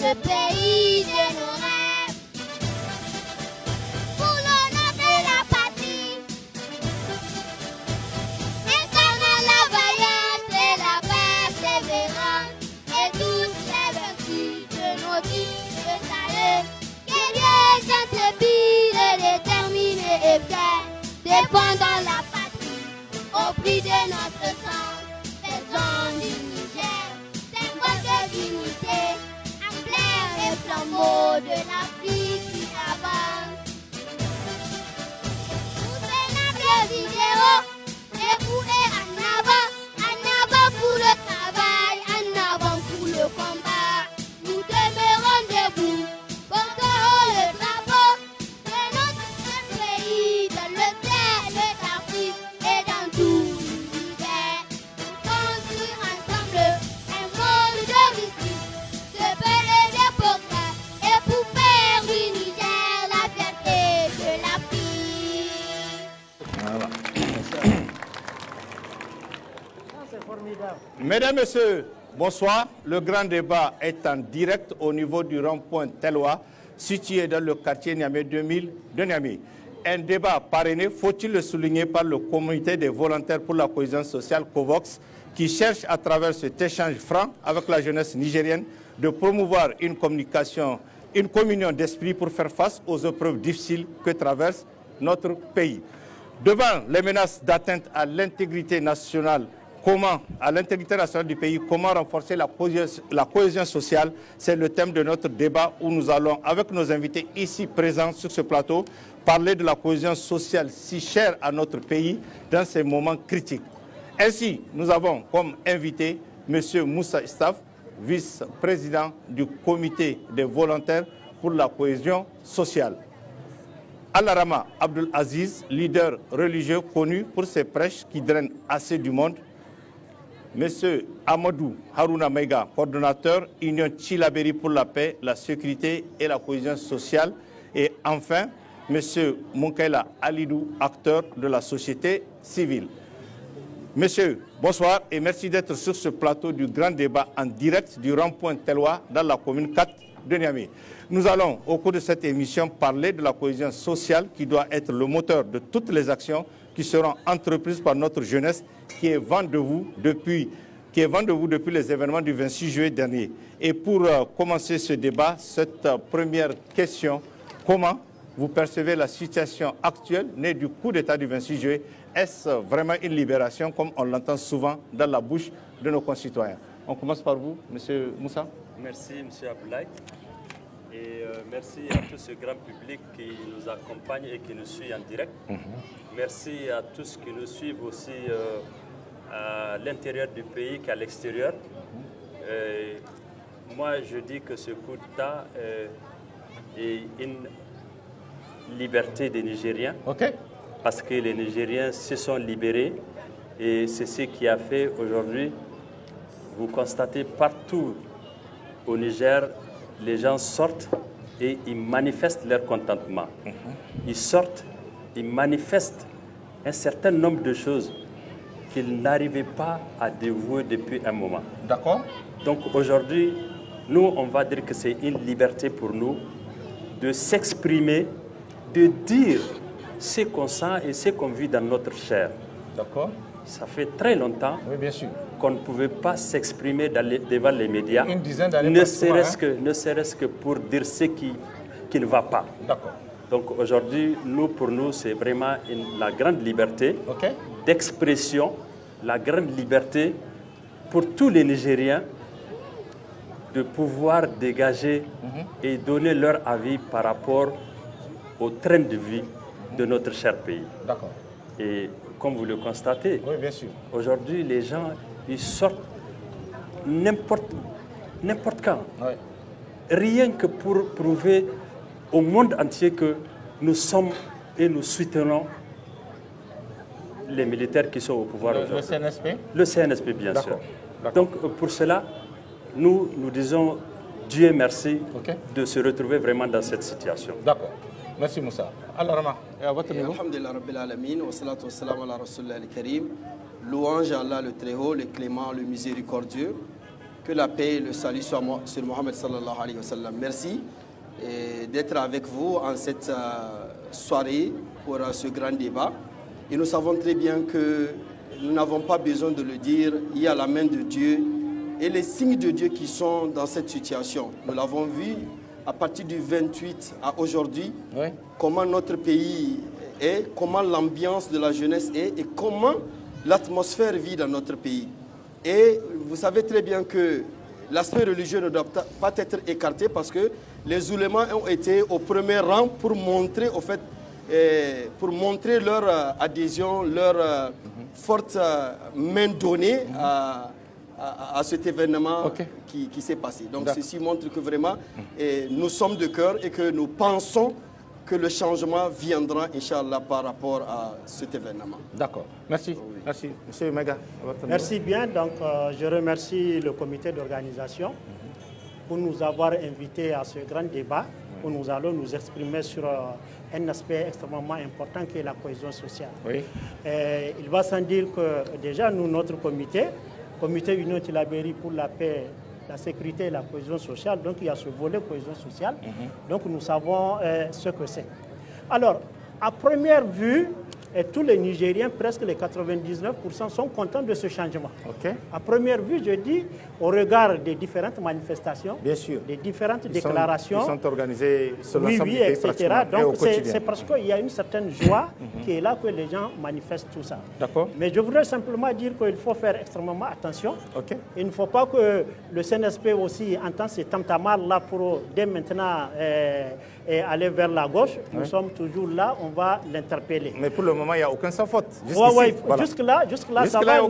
le pays de nos rêves. Pour l'honneur de la patrie, incarnant la vaillance et la persévérance et toutes les vertus de nos vies de salut. Guerriers intrépides et déterminés et fiers, défendant la patrie au prix de notre sang. Faisons du Niger, symbole de dignité, emblème et flambeau de l'Afrique qui avance. Nous vénérables idéaux, debout et en avant pour le travail, en avant pour le combat. Nous demeurons debout, portons haut le drapeau de notre pays, dans le ciel de l'Afrique et dans tout l'univers. Construire ensemble un monde de justice, de paix et de progrès, et pour faire du Niger la fierté de l'Afrique. Voilà. C'est formidable. Mesdames, Messieurs, bonsoir. Le grand débat est en direct au niveau du rond-point Telwa, situé dans le quartier Niamey 2000 de Niamey. Un débat parrainé, faut-il le souligner, par le comité des volontaires pour la cohésion sociale COVOX, qui cherche à travers cet échange franc avec la jeunesse nigérienne de promouvoir une communication, une communion d'esprit pour faire face aux épreuves difficiles que traverse notre pays. Devant les menaces d'atteinte à l'intégrité nationale, du pays, comment renforcer la cohésion sociale, c'est le thème de notre débat où nous allons, avec nos invités ici présents sur ce plateau, parler de la cohésion sociale si chère à notre pays dans ces moments critiques. Ainsi, nous avons comme invité M. Moussa Istaf, vice-président du comité des volontaires pour la cohésion sociale. Alarama Abdul Aziz, leader religieux connu pour ses prêches qui drainent assez du monde. Monsieur Amadou Harouna Meiga, coordonnateur Union Tchilaberi pour la paix, la sécurité et la cohésion sociale. Et enfin, Monsieur Monkaila Alidou, acteur de la société civile. Messieurs, bonsoir et merci d'être sur ce plateau du grand débat en direct du rond-point Telwa dans la commune 4 de Niamey. Nous allons, au cours de cette émission, parler de la cohésion sociale qui doit être le moteur de toutes les actions qui seront entreprises par notre jeunesse qui est vent de vous depuis les événements du 26 juillet dernier. Et pour commencer ce débat, cette première question, comment vous percevez la situation actuelle née du coup d'État du 26 juillet? Est-ce vraiment une libération comme on l'entend souvent dans la bouche de nos concitoyens? On commence par vous, M. Moussa. Merci, M. Abdoulaye. Et merci à tout ce grand public qui nous accompagne et qui nous suit en direct. Merci à tous qui nous suivent aussi à l'intérieur du pays qu'à l'extérieur. Moi, je dis que ce coup d'État est une liberté des Nigériens. Parce que les Nigériens se sont libérés et c'est ce qui a fait aujourd'hui, vous constatez partout au Niger, les gens sortent et ils manifestent leur contentement. Ils sortent, ils manifestent un certain nombre de choses qu'ils n'arrivaient pas à dévouer depuis un moment. D'accord. Donc aujourd'hui, nous, on va dire que c'est une liberté pour nous de s'exprimer, de dire ce qu'on sent et ce qu'on vit dans notre chair. D'accord. Ça fait très longtemps qu'on ne pouvait pas s'exprimer devant les médias, une dizaine d'années, ne serait-ce que pour dire ce qui ne va pas. D'accord. Donc aujourd'hui, pour nous, c'est vraiment la grande liberté d'expression, la grande liberté pour tous les Nigériens de pouvoir dégager et donner leur avis par rapport au train de vie de notre cher pays. D'accord. Et comme vous le constatez, aujourd'hui, les gens, ils sortent n'importe quand. Rien que pour prouver au monde entier que nous sommes et nous soutenons les militaires qui sont au pouvoir aujourd'hui. Le CNSP? Le CNSP, bien sûr. Donc, pour cela, nous disons Dieu merci de se retrouver vraiment dans cette situation. D'accord. Merci Moussa. Alors, à votre niveau. Alhamdulillah Rabbil Alamin, wa salatu wa salam ala Rasulullah al-Karim. Louange à Allah le Très-Haut, le Clément, le Miséricordieux. Que la paix et le salut soient sur Mohammed sallallahu alayhi wa sallam. Merci d'être avec vous en cette soirée pour ce grand débat. Et nous savons très bien que nous n'avons pas besoin de le dire, il y a la main de Dieu et les signes de Dieu qui sont dans cette situation. Nous l'avons vu à partir du 28 à aujourd'hui, comment notre pays est, comment l'ambiance de la jeunesse est et comment l'atmosphère vit dans notre pays. Et vous savez très bien que l'aspect religieux ne doit pas être écarté parce que les oulémas ont été au premier rang pour montrer, au fait, pour montrer leur adhésion, leur forte main donnée à cet événement qui s'est passé. Donc ceci montre que vraiment nous sommes de cœur et que nous pensons que le changement viendra, Inch'Allah, par rapport à cet événement. D'accord. Merci. Merci. Monsieur Mega. Merci bien. Donc, je remercie le comité d'organisation pour nous avoir invités à ce grand débat où nous allons nous exprimer sur un aspect extrêmement important qui est la cohésion sociale. Oui. Il va sans dire que déjà, nous, notre comité Union Tillabéri pour la paix, la sécurité et la cohésion sociale, donc il y a ce volet cohésion sociale, donc nous savons ce que c'est. Alors, à première vue, tous les Nigériens, presque les 99%, sont contents de ce changement. À première vue, je dis, au regard des différentes manifestations, bien sûr, des différentes déclarations, qui sont organisées sur l'ensemble du pays, etc. Donc c'est parce qu'il y a une certaine joie qui est là que les gens manifestent tout ça. Mais je voudrais simplement dire qu'il faut faire extrêmement attention. Il ne faut pas que le CNSP aussi entende ces tam-tamars-là pour dès maintenant aller vers la gauche. Nous sommes toujours là, on va l'interpeller. Mais pour le moment, il n'y a aucun sans faute. Jusque-là, ça va.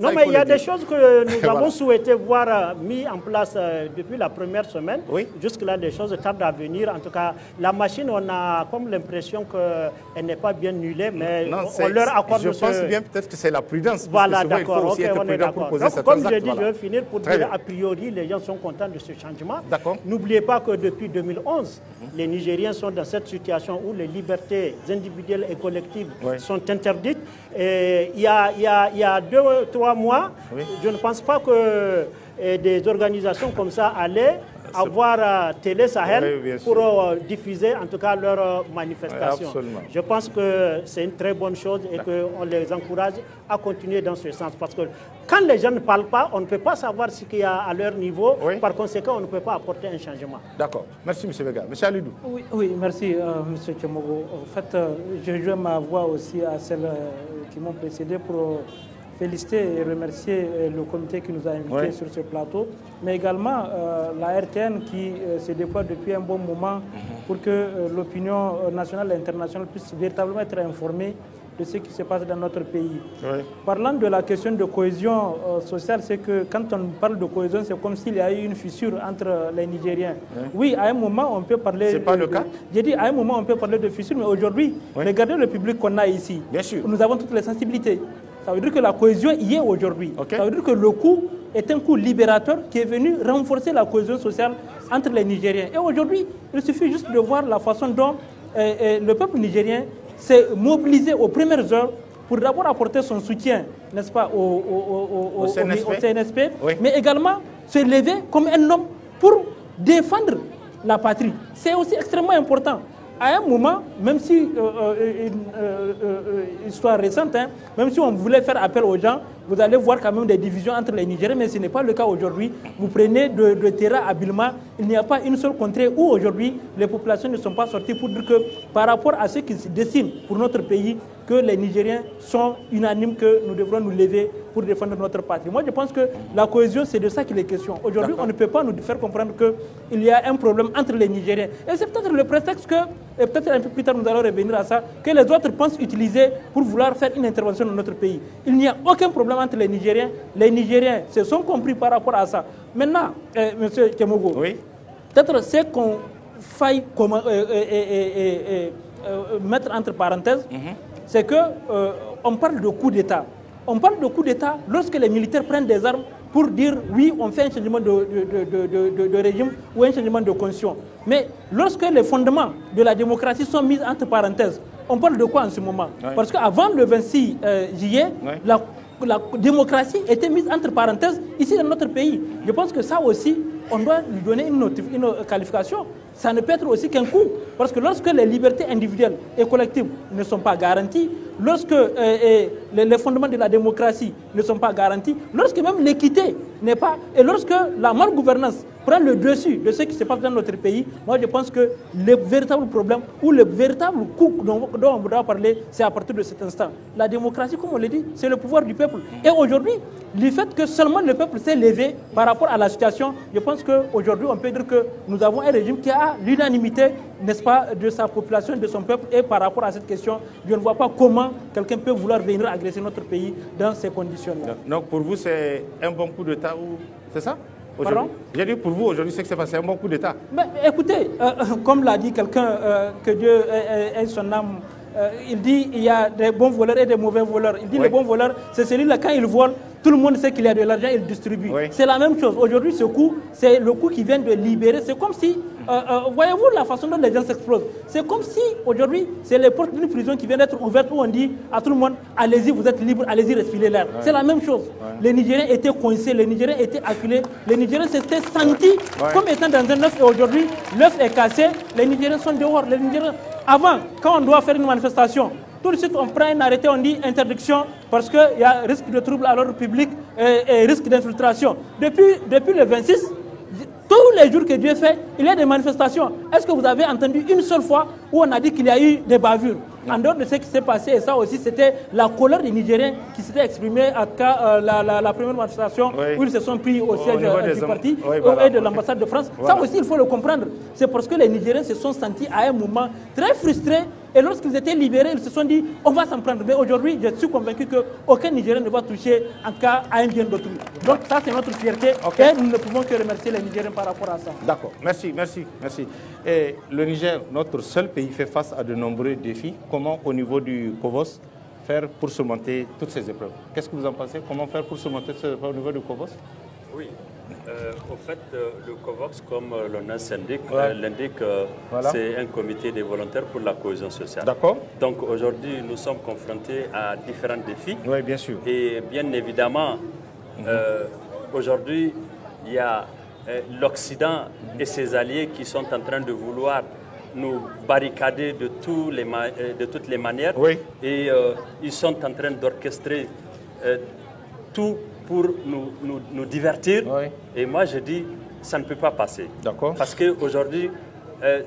Non, mais il y a des choses que nous avons souhaité voir mis en place depuis la première semaine. Jusque-là, des choses tardent à venir. En tout cas, la machine, on a comme l'impression qu'elle n'est pas bien huilée, mais on leur accorde. Je pense bien peut-être que c'est la prudence. Voilà, d'accord. On est d'accord. Comme je dis, je vais finir pour dire a priori, les gens sont contents de ce changement. N'oubliez pas que depuis 2011, les Nigériens sont dans cette situation où les libertés individuelles et collectives sont interdites. Et il y a 2-3 mois, je ne pense pas que des organisations comme ça allaient avoir Télé Sahel pour diffuser en tout cas leurs manifestations. Je pense que c'est une très bonne chose et qu'on les encourage à continuer dans ce sens. Parce que quand les gens ne parlent pas, on ne peut pas savoir ce qu'il y a à leur niveau. Par conséquent, on ne peut pas apporter un changement. D'accord. Merci, M. Vega. M. Alidou. Oui, merci, M. Tchemogo. En fait, je joins ma voix aussi à celles qui m'ont précédé pour féliciter et remercier le comité qui nous a invités sur ce plateau, mais également la RTN qui se déploie depuis un bon moment pour que l'opinion nationale et internationale puisse véritablement être informée de ce qui se passe dans notre pays. Parlant de la question de cohésion sociale, c'est que quand on parle de cohésion, c'est comme s'il y a eu une fissure entre les Nigériens. Oui, à un moment, on peut parler... C'est pas le cas. J'ai dit, à un moment, on peut parler de fissure, mais aujourd'hui, regardez le public qu'on a ici. Bien sûr. Nous avons toutes les sensibilités. Ça veut dire que la cohésion y est aujourd'hui. Ça veut dire que le coup est un coup libérateur qui est venu renforcer la cohésion sociale entre les Nigériens. Et aujourd'hui, il suffit juste de voir la façon dont le peuple nigérien s'est mobilisé aux premières heures pour d'abord apporter son soutien, n'est-ce pas, au CNSP, mais également se lever comme un homme pour défendre la patrie. C'est aussi extrêmement important. À un moment, même si une histoire récente, même si on voulait faire appel aux gens, vous allez voir quand même des divisions entre les Nigériens, mais ce n'est pas le cas aujourd'hui. Vous prenez de terrain habilement, il n'y a pas une seule contrée où aujourd'hui les populations ne sont pas sorties pour dire que par rapport à ce qui se dessine pour notre pays, que les Nigériens sont unanimes, que nous devrons nous lever pour défendre notre patrie. Moi, je pense que la cohésion, c'est de ça qu'il est question. Aujourd'hui, on ne peut pas nous faire comprendre qu'il y a un problème entre les Nigériens. Et c'est peut-être le prétexte que, et peut-être un peu plus tard, nous allons revenir à ça, que les autres pensent utiliser pour vouloir faire une intervention dans notre pays. Il n'y a aucun problème entre les Nigériens. Les Nigériens se sont compris par rapport à ça. Maintenant, M. Tchemogo, peut-être c'est qu'on faille mettre entre parenthèses, c'est qu'on parle de coup d'État. On parle de coup d'État lorsque les militaires prennent des armes pour dire oui, on fait un changement de régime ou un changement de constitution. Mais lorsque les fondements de la démocratie sont mis entre parenthèses, on parle de quoi en ce moment? Parce qu'avant le 26 juillet, démocratie était mise entre parenthèses ici dans notre pays. Je pense que ça aussi, on doit lui donner une qualification. Ça ne peut être aussi qu'un coup. Parce que lorsque les libertés individuelles et collectives ne sont pas garanties, lorsque les fondements de la démocratie ne sont pas garantis, lorsque même l'équité n'est pas... Et lorsque la malgouvernance prend le dessus de ce qui se passe dans notre pays, moi je pense que le véritable problème ou le véritable coup dont on voudra parler, c'est à partir de cet instant. La démocratie, comme on l'a dit, c'est le pouvoir du peuple. Et aujourd'hui, le fait que seulement le peuple s'est levé par rapport à la situation, je pense qu'aujourd'hui on peut dire que nous avons un régime qui a l'unanimité, n'est-ce pas, de sa population, de son peuple. Et par rapport à cette question, je ne vois pas comment quelqu'un peut vouloir venir agresser notre pays dans ces conditions-là. Donc pour vous, c'est un bon coup d'État ou... C'est ça? Pardon? J'ai dit pour vous, aujourd'hui, c'est que c'est passé un bon coup d'État. Écoutez, comme l'a dit quelqu'un, que Dieu ait son âme, il dit il y a des bons voleurs et des mauvais voleurs. Il dit les bons voleurs, c'est celui-là, quand il vole, tout le monde sait qu'il y a de l'argent, il distribue. Oui. C'est la même chose. Aujourd'hui, ce coup, c'est le coup qui vient de libérer. C'est comme si, voyez-vous la façon dont les gens s'explosent. C'est comme si, aujourd'hui, c'est les portes d'une prison qui viennent d'être ouvertes où on dit à tout le monde, allez-y, vous êtes libre, allez-y, respirez l'air. Ouais. C'est la même chose. Ouais. Les Nigériens étaient coincés, les Nigériens étaient acculés, les Nigériens s'étaient sentis comme étant dans un œuf. Et aujourd'hui, l'œuf est cassé, les Nigériens sont dehors. Les Nigériens... Avant, quand on doit faire une manifestation, tout de suite on prend un arrêté, on dit interdiction parce qu'il y a risque de trouble à l'ordre public et risque d'infiltration. Depuis le 26, tous les jours que Dieu fait, il y a des manifestations. Est-ce que vous avez entendu une seule fois où on a dit qu'il y a eu des bavures? En dehors de ce qui s'est passé, et ça aussi, c'était la colère des Nigériens qui s'était exprimée à la première manifestation où ils se sont pris au siège du parti et de l'ambassade de France. Voilà. Ça aussi, il faut le comprendre. C'est parce que les Nigériens se sont sentis à un moment très frustrés et lorsqu'ils étaient libérés, ils se sont dit on va s'en prendre. Mais aujourd'hui, je suis convaincu qu'aucun Nigérien ne va toucher en cas à un bien d'autrui. Donc ça, c'est notre fierté et nous ne pouvons que remercier les Nigériens par rapport à ça. D'accord. Merci. Et le Niger, notre seul pays, fait face à de nombreux défis. Comment, au niveau du COVOS, faire pour surmonter toutes ces épreuves? Qu'est-ce que vous en pensez? Comment faire pour surmonter ces épreuves au niveau du COVOS? Oui. Au fait, le COVOS, comme le nom l'indique, c'est un comité des volontaires pour la cohésion sociale. D'accord. Donc aujourd'hui, nous sommes confrontés à différents défis. Oui, bien sûr. Et bien évidemment, aujourd'hui, il y a l'Occident et ses alliés qui sont en train de vouloir nous barricader de toutes les manières. Oui. Et ils sont en train d'orchestrer tout pour nous divertir. Oui. Et moi, je dis, ça ne peut pas passer. D'accord. Parce qu'aujourd'hui,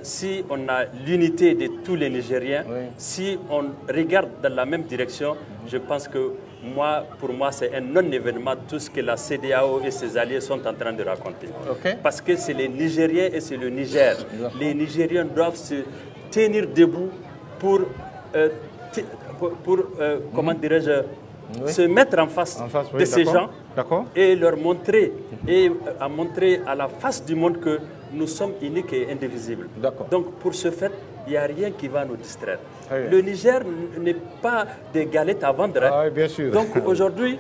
si on a l'unité de tous les Nigériens, si on regarde dans la même direction, je pense que pour moi, c'est un non-événement tout ce que la CEDEAO et ses alliés sont en train de raconter. Okay. Parce que c'est les Nigériens et c'est le Niger. Les Nigériens doivent se tenir debout pour comment dirais-je, se mettre en face de ces gens et leur montrer, à montrer à la face du monde que nous sommes uniques et indivisibles. Donc pour ce fait, il n'y a rien qui va nous distraire. Le Niger n'est pas des galettes à vendre. Hein. Bien sûr. Donc aujourd'hui,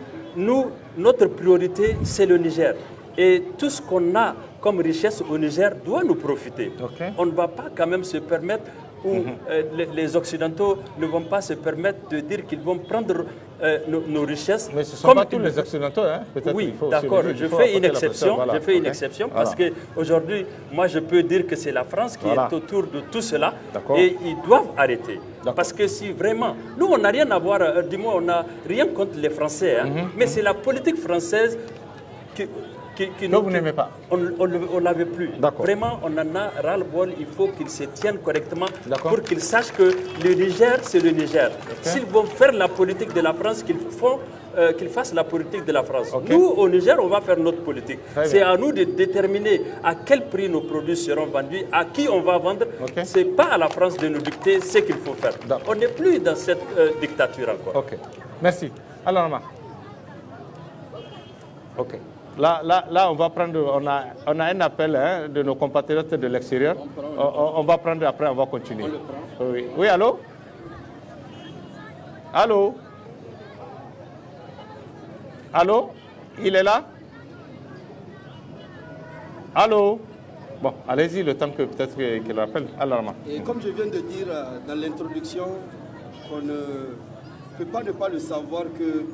notre priorité, c'est le Niger. Et tout ce qu'on a comme richesse au Niger doit nous profiter. On ne va pas quand même se permettre, ou les Occidentaux ne vont pas se permettre de dire qu'ils vont prendre nos richesses. Mais ce ne sont pas tous les Occidentaux, hein? Oui, d'accord, je fais une exception, exception parce qu'aujourd'hui, moi je peux dire que c'est la France qui est autour de tout cela et ils doivent arrêter. Parce que si vraiment, nous on n'a rien à voir, du moins on n'a rien contre les Français, hein, mais c'est la politique française que vous n'aimez pas. On ne l'avait plus. Vraiment, on en a ras-le-bol. Il faut qu'ils se tiennent correctement pour qu'ils sachent que le Niger, c'est le Niger. S'ils vont faire la politique de la France, qu'ils fassent la politique de la France. Nous, au Niger, on va faire notre politique. C'est à nous de déterminer à quel prix nos produits seront vendus, à qui on va vendre. Ce n'est pas à la France de nous dicter ce qu'il faut faire. On n'est plus dans cette dictature encore. Merci. Alors, Nama. Là, on va prendre, on a un appel de nos compatriotes de l'extérieur. On va prendre après, on va continuer. Oui, allô? Allô? Allô? Il est là? Allô? Bon, allez-y, le temps que peut-être qu'il rappelle. Alors, et comme je viens de dire dans l'introduction, on ne peut pas ne pas le savoir que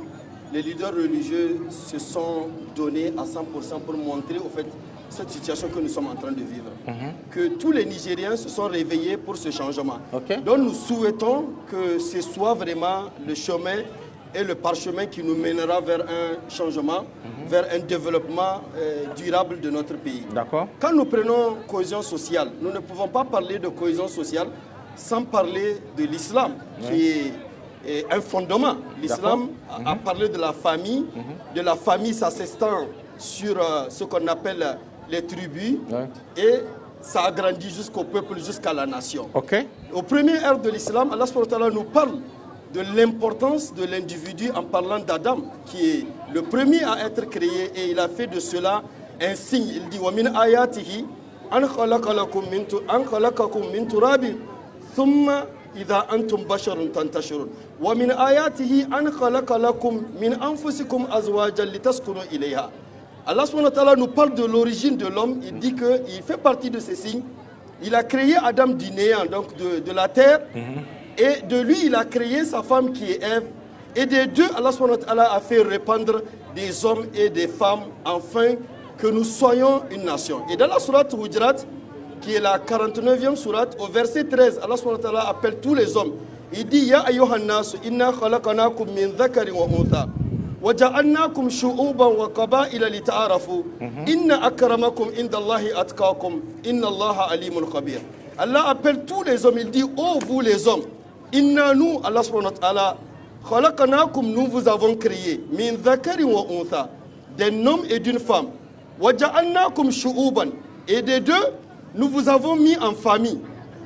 les leaders religieux se sont donnés à 100% pour montrer au fait cette situation que nous sommes en train de vivre. Que tous les Nigériens se sont réveillés pour ce changement. Donc nous souhaitons que ce soit vraiment le chemin et le parchemin qui nous mènera vers un changement, vers un développement durable de notre pays. Quand nous prenons cohésion sociale, nous ne pouvons pas parler de cohésion sociale sans parler de l'islam, qui est un fondement. L'islam a parlé de la famille s'assistant sur ce qu'on appelle les tribus, et ça a grandi jusqu'au peuple, jusqu'à la nation. Au premier ère de l'islam, Allah subhanahu wa ta'ala nous parle de l'importance de l'individu en parlant d'Adam, qui est le premier à être créé, et il a fait de cela un signe. Il dit « Wa min ayatihi an khalaqalakum min turabin thumma idha antum basharun tantashurun wa min ayatihi an khalaqalakum min anfusikum azwajan litaskunu ilayha » Allah subhanahu wa ta'ala nous parle de l'origine de l'homme. Il dit qu'il fait partie de ces signes. Il a créé Adam du néant, donc de la terre. Et de lui, il a créé sa femme qui est Ève. Et des deux, Allah subhanahu wa ta'ala a fait répandre des hommes et des femmes, afin que nous soyons une nation. Et dans la sourate Hujurat, qui est la 49e sourate, au verset 13, Allah subhanahu wa ta'ala appelle tous les hommes. Il dit « Ya ayyuhan nasu, inna khalaqanakum min dhakarin wa untha. وَجَعَلْنَاكُمْ شُعُوبًا وَقَبَائِلَ لِتَعَارَفُوا إِنَّ أَكْرَمَكُمْ عِنْدَ اللَّهِ أَتْقَاكُمْ إِنَّ اللَّهَ عَلِيمٌ خَبِيرٌ. Allah appelle tous les hommes, il dit « Oh vous les hommes, inna nous, Allah subhanahu wa ta'ala, khalaqanakum, nous vous avons créé, min dhakarin wa untha, d'un homme et d'une femme, wa ja'alnakum shu'uban, et des deux, nous vous avons mis en famille. »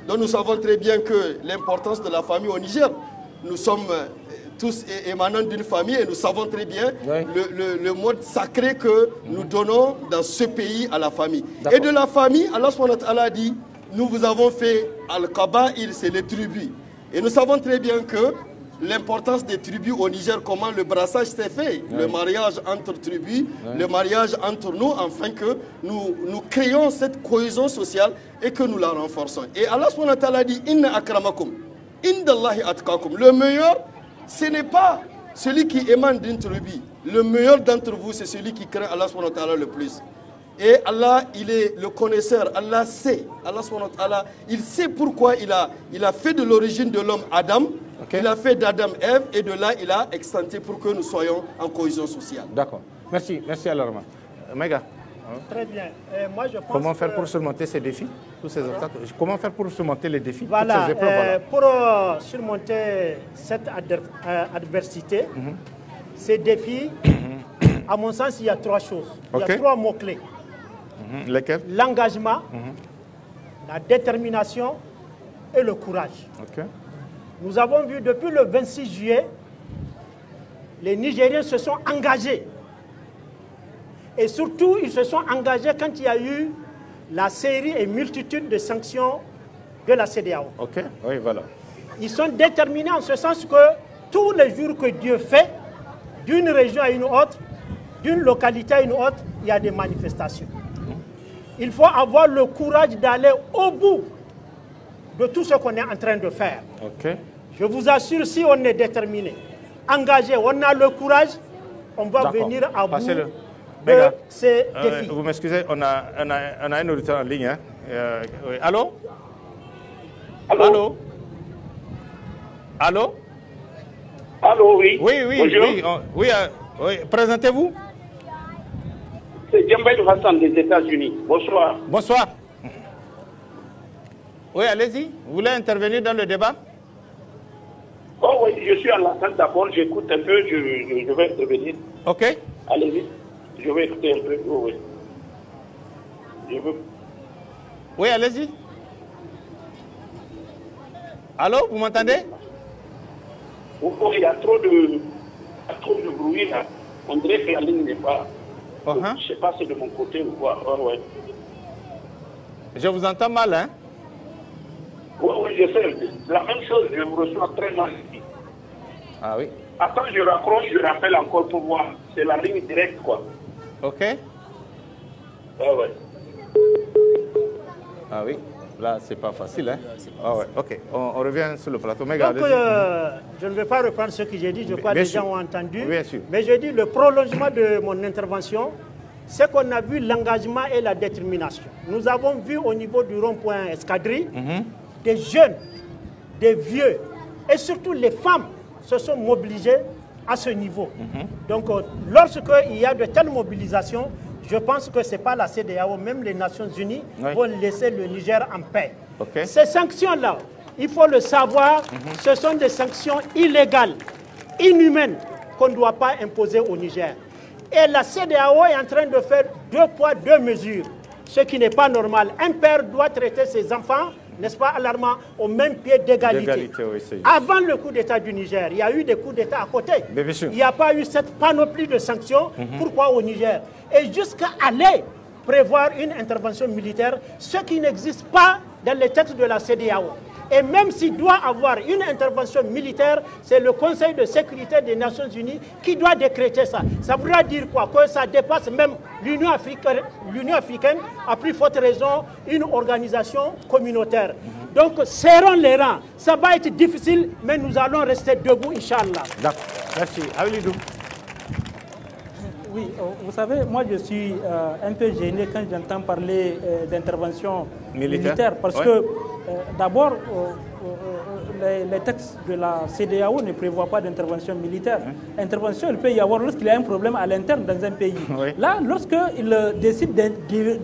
Donc nous savons très bien que l'importance de la famille au Niger, nous sommes tous émanant d'une famille, et nous savons très bien le mode sacré que nous donnons dans ce pays à la famille. Et de la famille, Allah subhanahu wa ta'ala dit, nous vous avons fait Al-Qaba'il, c'est les tribus. Et nous savons très bien que l'importance des tribus au Niger, comment le brassage s'est fait, le mariage entre tribus, le mariage entre nous, afin que nous créons cette cohésion sociale et que nous la renforçons. Et Allah subhanahu wa ta'ala dit, Inna akramakum, indallahi atqakum. Le meilleur, ce n'est pas celui qui émane d'une tribu. Le meilleur d'entre vous, c'est celui qui craint Allah subhanahu wa ta'ala le plus. Et Allah, il est le connaisseur. Allah sait. Allah subhanahu wa ta'ala, il sait pourquoi il a fait de l'origine de l'homme Adam. Il a fait d'Adam Ève, et de là, il a extendu pour que nous soyons en cohésion sociale. D'accord. Merci. Merci Alarma. Maïga. Très bien. Moi, je pense comment faire pour surmonter ces défis, tous ces obstacles? Comment faire pour surmonter les défis, voilà, toutes ces épreuves, voilà. Pour surmonter cette adversité, ces défis, à mon sens, il y a trois choses. Il y a trois mots-clés. Lesquels? L'engagement, la détermination et le courage. Nous avons vu depuis le 26 juillet, les Nigériens se sont engagés. Et surtout, ils se sont engagés quand il y a eu la série et multitude de sanctions de la CEDEAO. Oui, voilà. Ils sont déterminés en ce sens que tous les jours que Dieu fait, d'une région à une autre, d'une localité à une autre, il y a des manifestations. Il faut avoir le courage d'aller au bout de tout ce qu'on est en train de faire. Je vous assure, si on est déterminé, engagé, on a le courage, on va venir à bout de ces défis. Vous m'excusez, on a un auditeur en ligne. Hein. Oui. Allô? Allô? Allô? Allô, oui. Oui, oui. Présentez-vous. C'est Djambel Hassan des États-Unis. Bonsoir. Bonsoir. Oui, allez-y. Vous voulez intervenir dans le débat? Oh oui, je suis à l'antenne d'abord, j'écoute un peu, je vais intervenir. Allez-y, je vais écouter un peu. Oh, oui. Je veux... Oui, allez-y. Allô, vous m'entendez? Oh, il y a trop de bruit là. On dirait que la ligne n'est pas... Je ne sais pas si c'est de mon côté ou quoi. Ouais. Je vous entends mal, hein? Oui, je sais. La même chose, je vous reçois très mal ici. Ah oui. Attends, je raccroche, je rappelle encore pour voir. C'est la ligne directe, quoi. Ouais. Ah oui. Là, c'est pas facile. Hein? Ok, on revient sur le plateau. Donc, je ne vais pas reprendre ce que j'ai dit, je crois que les gens ont entendu. Bien sûr. Mais je dis le prolongement de mon intervention, c'est qu'on a vu l'engagement et la détermination. Nous avons vu au niveau du rond-point Escadrille, des jeunes, des vieux et surtout les femmes se sont mobilisées à ce niveau. Donc, lorsqu'il y a de telles mobilisations, je pense que ce n'est pas la CEDEAO, même les Nations Unies vont laisser le Niger en paix. Ces sanctions-là, il faut le savoir, ce sont des sanctions illégales, inhumaines, qu'on ne doit pas imposer au Niger. Et la CEDEAO est en train de faire 2 poids, 2 mesures, ce qui n'est pas normal. Un père doit traiter ses enfants, n'est-ce pas, alarmant, au même pied d'égalité. Avant le coup d'État du Niger, il y a eu des coups d'État à côté. Il n'y a pas eu cette panoplie de sanctions. Pourquoi au Niger? Et jusqu'à aller prévoir une intervention militaire, ce qui n'existe pas dans les textes de la CEDEAO. Et même s'il doit avoir une intervention militaire, c'est le Conseil de sécurité des Nations Unies qui doit décréter ça. Ça voudra dire quoi? Que ça dépasse même l'Union africaine. L'Union africaine, à plus forte raison, une organisation communautaire. Donc, serrons les rangs. Ça va être difficile, mais nous allons rester debout, Inch'Allah. D'accord. Merci. Aoulidou. Oui, vous savez, moi je suis un peu gêné quand j'entends parler d'intervention militaire parce que d'abord, les textes de la CEDEAO ne prévoient pas d'intervention militaire. Intervention, il peut y avoir lorsqu'il y a un problème à l'interne dans un pays. Là, lorsqu'il décide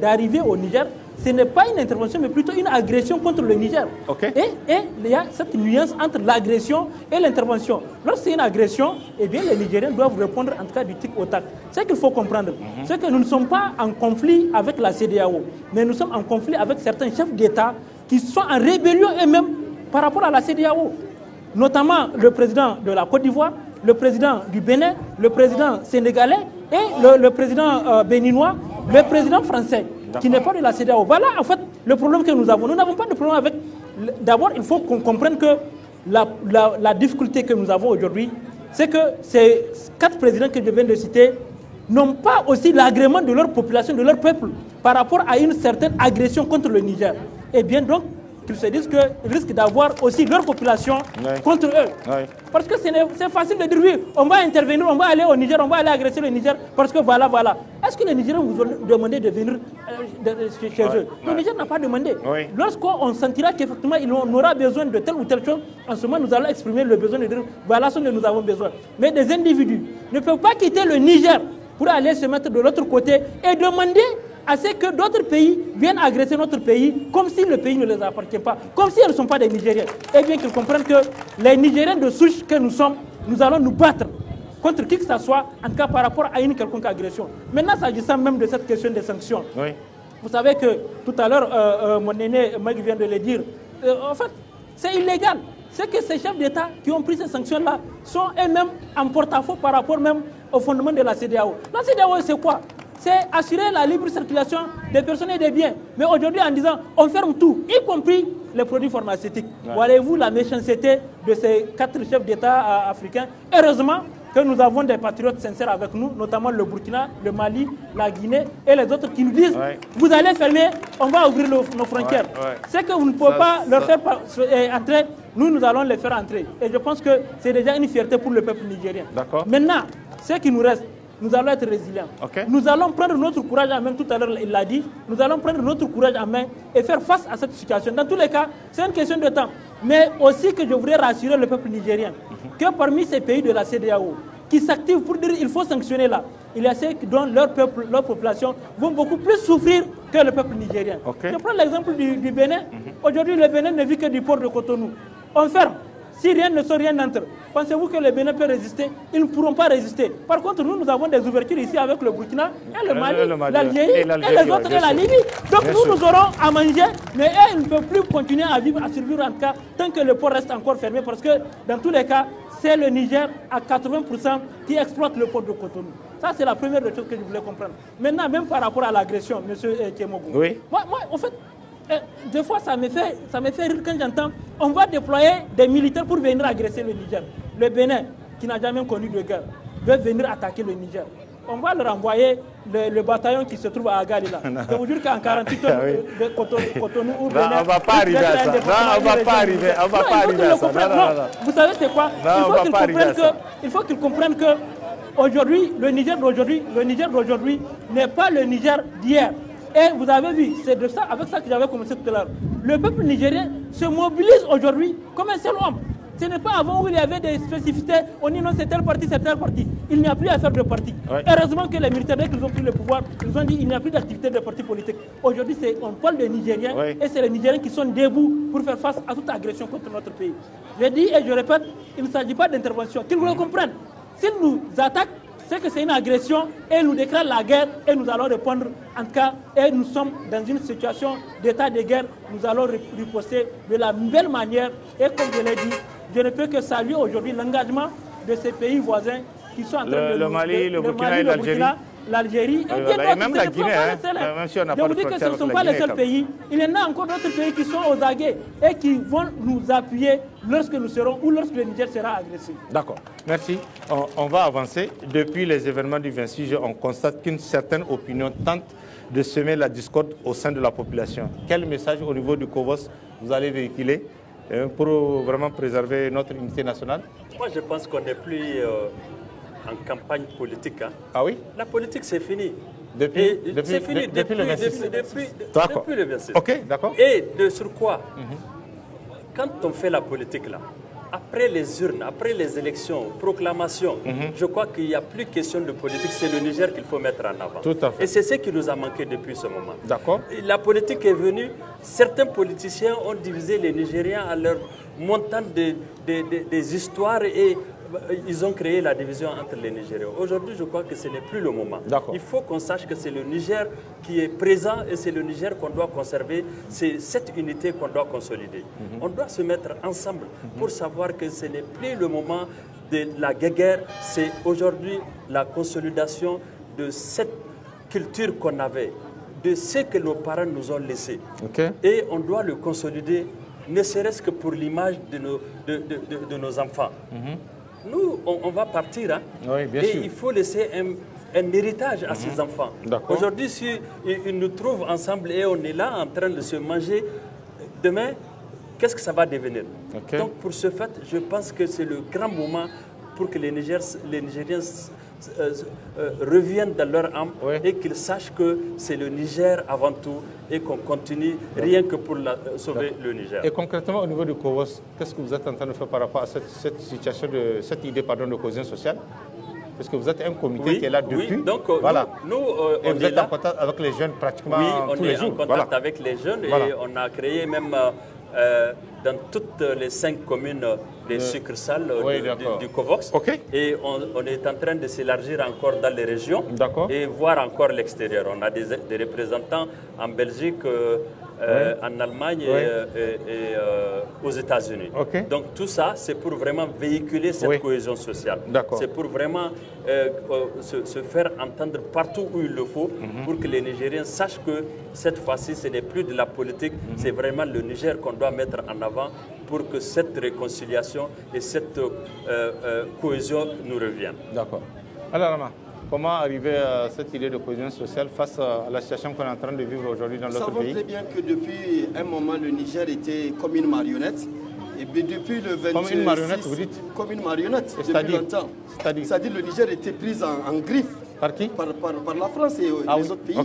d'arriver au Niger, ce n'est pas une intervention, mais plutôt une agression contre le Niger. Et il y a cette nuance entre l'agression et l'intervention. Lorsqu'il y a une agression, eh bien, les Nigériens doivent répondre en tout cas du tic au tac. Ce qu'il faut comprendre, c'est que nous ne sommes pas en conflit avec la CEDEAO, mais nous sommes en conflit avec certains chefs d'État qui sont en rébellion eux-mêmes par rapport à la CEDEAO. Notamment le président de la Côte d'Ivoire, le président du Bénin, le président sénégalais et le président béninois, le président français, qui n'est pas de la CEDEAO. Voilà en fait le problème que nous avons. Nous n'avons pas de problème avec... D'abord, il faut qu'on comprenne que la difficulté que nous avons aujourd'hui, c'est que ces 4 présidents que je viens de citer n'ont pas aussi l'agrément de leur population, de leur peuple, par rapport à une certaine agression contre le Niger. Et bien donc, qu'ils se disent qu'ils risquent d'avoir aussi leur population contre eux. Parce que c'est facile de dire oui, on va intervenir, on va aller au Niger, on va aller agresser le Niger, parce que voilà. Est-ce que les Nigériens vous ont demandé de venir chez eux? Le Niger n'a pas demandé. Lorsqu'on sentira qu'effectivement on aura besoin de telle ou telle chose, en ce moment nous allons exprimer le besoin de dire voilà ce dont nous avons besoin. Mais des individus ne peuvent pas quitter le Niger pour aller se mettre de l'autre côté et demander à ce que d'autres pays viennent agresser notre pays comme si le pays ne les appartient pas, comme si elles ne sont pas des Nigériens. Et bien qu'ils comprennent que les Nigériens de souche que nous sommes, nous allons nous battre contre qui que ce soit, en tout cas par rapport à une quelconque agression. Maintenant, s'agissant même de cette question des sanctions, vous savez que tout à l'heure, mon aîné Mag vient de le dire, en fait, c'est illégal. C'est que ces chefs d'État qui ont pris ces sanctions-là sont eux-mêmes en porte-à-faux par rapport même au fondement de la CEDEAO. La CEDEAO, c'est quoi? C'est assurer la libre circulation des personnes et des biens. Mais aujourd'hui, en disant, on ferme tout, y compris les produits pharmaceutiques. Voyez-vous la méchanceté de ces 4 chefs d'État africains? Heureusement que nous avons des patriotes sincères avec nous, notamment le Burkina, le Mali, la Guinée et les autres qui nous disent, vous allez fermer, on va ouvrir nos frontières. C'est que vous ne pouvez pas leur faire entrer, nous allons les faire entrer. Et je pense que c'est déjà une fierté pour le peuple nigérien. Maintenant, ce qui nous reste, nous allons être résilients. Nous allons prendre notre courage en main, tout à l'heure il l'a dit, nous allons prendre notre courage en main et faire face à cette situation. Dans tous les cas, c'est une question de temps. Mais aussi que je voudrais rassurer le peuple nigérien que parmi ces pays de la CEDEAO qui s'activent pour dire qu'il faut sanctionner là, il y a ceux dont leur peuple, leur population vont beaucoup plus souffrir que le peuple nigérien. Je prends l'exemple du Bénin. Aujourd'hui, le Bénin ne vit que du port de Cotonou. On ferme. Si rien ne sort, rien n'entre. Pensez-vous que le Bénin peut résister? Ils ne pourront pas résister. Par contre, nous avons des ouvertures ici avec le Burkina, et le Mali, l'Algérie et les autres et la Libye. Donc nous aurons à manger, mais eux, ils ne peuvent plus continuer à vivre, à survivre en tout cas, tant que le port reste encore fermé. Parce que dans tous les cas, c'est le Niger à 80% qui exploite le port de Cotonou. Ça, c'est la première chose que je voulais comprendre. Maintenant, même par rapport à l'agression, M. Kémogo. Moi, en fait, des fois, ça me fait rire quand j'entends on va déployer des militaires pour venir agresser le Niger. Le Bénin, qui n'a jamais connu de guerre, veut venir attaquer le Niger. on va leur envoyer le bataillon qui se trouve à Agadez là. Je vous jure qu'en 48 heures de Cotonou ou Bénin, on ne va pas arriver à ça. Non, on ne va pas arriver. On va pas arriver à ça. Non. Vous savez c'est quoi? Il faut qu'ils comprennent que aujourd'hui, le Niger d'aujourd'hui n'est pas le Niger d'hier. Et vous avez vu, c'est de ça, avec ça que j'avais commencé tout à l'heure. Le peuple nigérien se mobilise aujourd'hui comme un seul homme. Ce n'est pas avant où il y avait des spécificités, on dit non c'est tel parti, c'est tel parti. Il n'y a plus à faire de parti. Ouais. Heureusement que les militaires, dès qu'ils ont pris le pouvoir, ils ont dit qu'il n'y a plus d'activité de parti politique. Aujourd'hui, on parle des Nigériens et c'est les Nigériens qui sont debout pour faire face à toute agression contre notre pays. Je dis et je répète, il ne s'agit pas d'intervention. Qu'ils le comprennent. S'ils nous attaquent, c'est que c'est une agression et nous déclarent la guerre et nous allons répondre en tout cas et nous sommes dans une situation d'état de guerre, nous allons riposter de la belle manière et comme je l'ai dit, je ne peux que saluer aujourd'hui l'engagement de ces pays voisins qui sont en train le Mali, le Burkina et l'Algérie. L'Algérie et même la Guinée. Je vous dis que ce ne sont pas les seuls pays. Il y en a encore d'autres pays qui sont aux aguets et qui vont nous appuyer lorsque nous serons ou lorsque le Niger sera agressé. D'accord, merci. On va avancer. Depuis les événements du 26 juin, on constate qu'une certaine opinion tente de semer la discorde au sein de la population. Quel message au niveau du COVOS vous allez véhiculer pour vraiment préserver notre unité nationale? Moi, je pense qu'on n'est plus en campagne politique. Hein. Ah oui? La politique, c'est fini. Depuis le 26. Depuis le 26. Ok, d'accord. Et de surcroît, quand on fait la politique, là, après les urnes, après les élections, proclamations, je crois qu'il n'y a plus question de politique, c'est le Niger qu'il faut mettre en avant. Tout à fait. Et c'est ce qui nous a manqué depuis ce moment. D'accord. La politique est venue, certains politiciens ont divisé les Nigériens à leur montant des histoires et ils ont créé la division entre les Nigériens. Aujourd'hui, je crois que ce n'est plus le moment. Il faut qu'on sache que c'est le Niger qui est présent et c'est le Niger qu'on doit conserver. C'est cette unité qu'on doit consolider. On doit se mettre ensemble pour savoir que ce n'est plus le moment de la guerre. C'est aujourd'hui la consolidation de cette culture qu'on avait, de ce que nos parents nous ont laissé. Et on doit le consolider, ne serait-ce que pour l'image de nos enfants. Nous, on va partir, hein, et il faut laisser un héritage à ces enfants. Aujourd'hui, si ils nous trouvent ensemble et on est là en train de se manger, demain, qu'est-ce que ça va devenir? Donc, pour ce fait, je pense que c'est le grand moment pour que les Nigériens reviennent dans leur âme et qu'ils sachent que c'est le Niger avant tout et qu'on continue rien que pour sauver le Niger. Et concrètement, au niveau du COVOS, qu'est-ce que vous êtes en train de faire par rapport à cette situation, cette idée de cohésion sociale? Parce que vous êtes un comité qui est là depuis. Oui, donc voilà. nous et vous êtes en contact avec les jeunes pratiquement tous les jours. Oui, on est en contact avec les jeunes et on a créé même dans toutes les 5 communes des succursales du COVOS. Et on est en train de s'élargir encore dans les régions et voir encore l'extérieur. On a des représentants en Belgique, en Allemagne et aux États-Unis. Donc tout ça, c'est pour vraiment véhiculer cette cohésion sociale. C'est pour vraiment se faire entendre partout où il le faut pour que les Nigériens sachent que cette fois-ci, ce n'est plus de la politique, c'est vraiment le Niger qu'on doit mettre en avant pour que cette réconciliation et cette cohésion nous reviennent. D'accord. Alors, Rama, comment arriver à cette idée de cohésion sociale face à la situation qu'on est en train de vivre aujourd'hui dans notre pays? Nous savons très bien que depuis un moment, le Niger était comme une marionnette. Et depuis le 26... Comme une marionnette, vous dites? Comme une marionnette, depuis longtemps. C'est-à-dire le Niger était pris en griffe. Par qui? Par la France et les autres pays.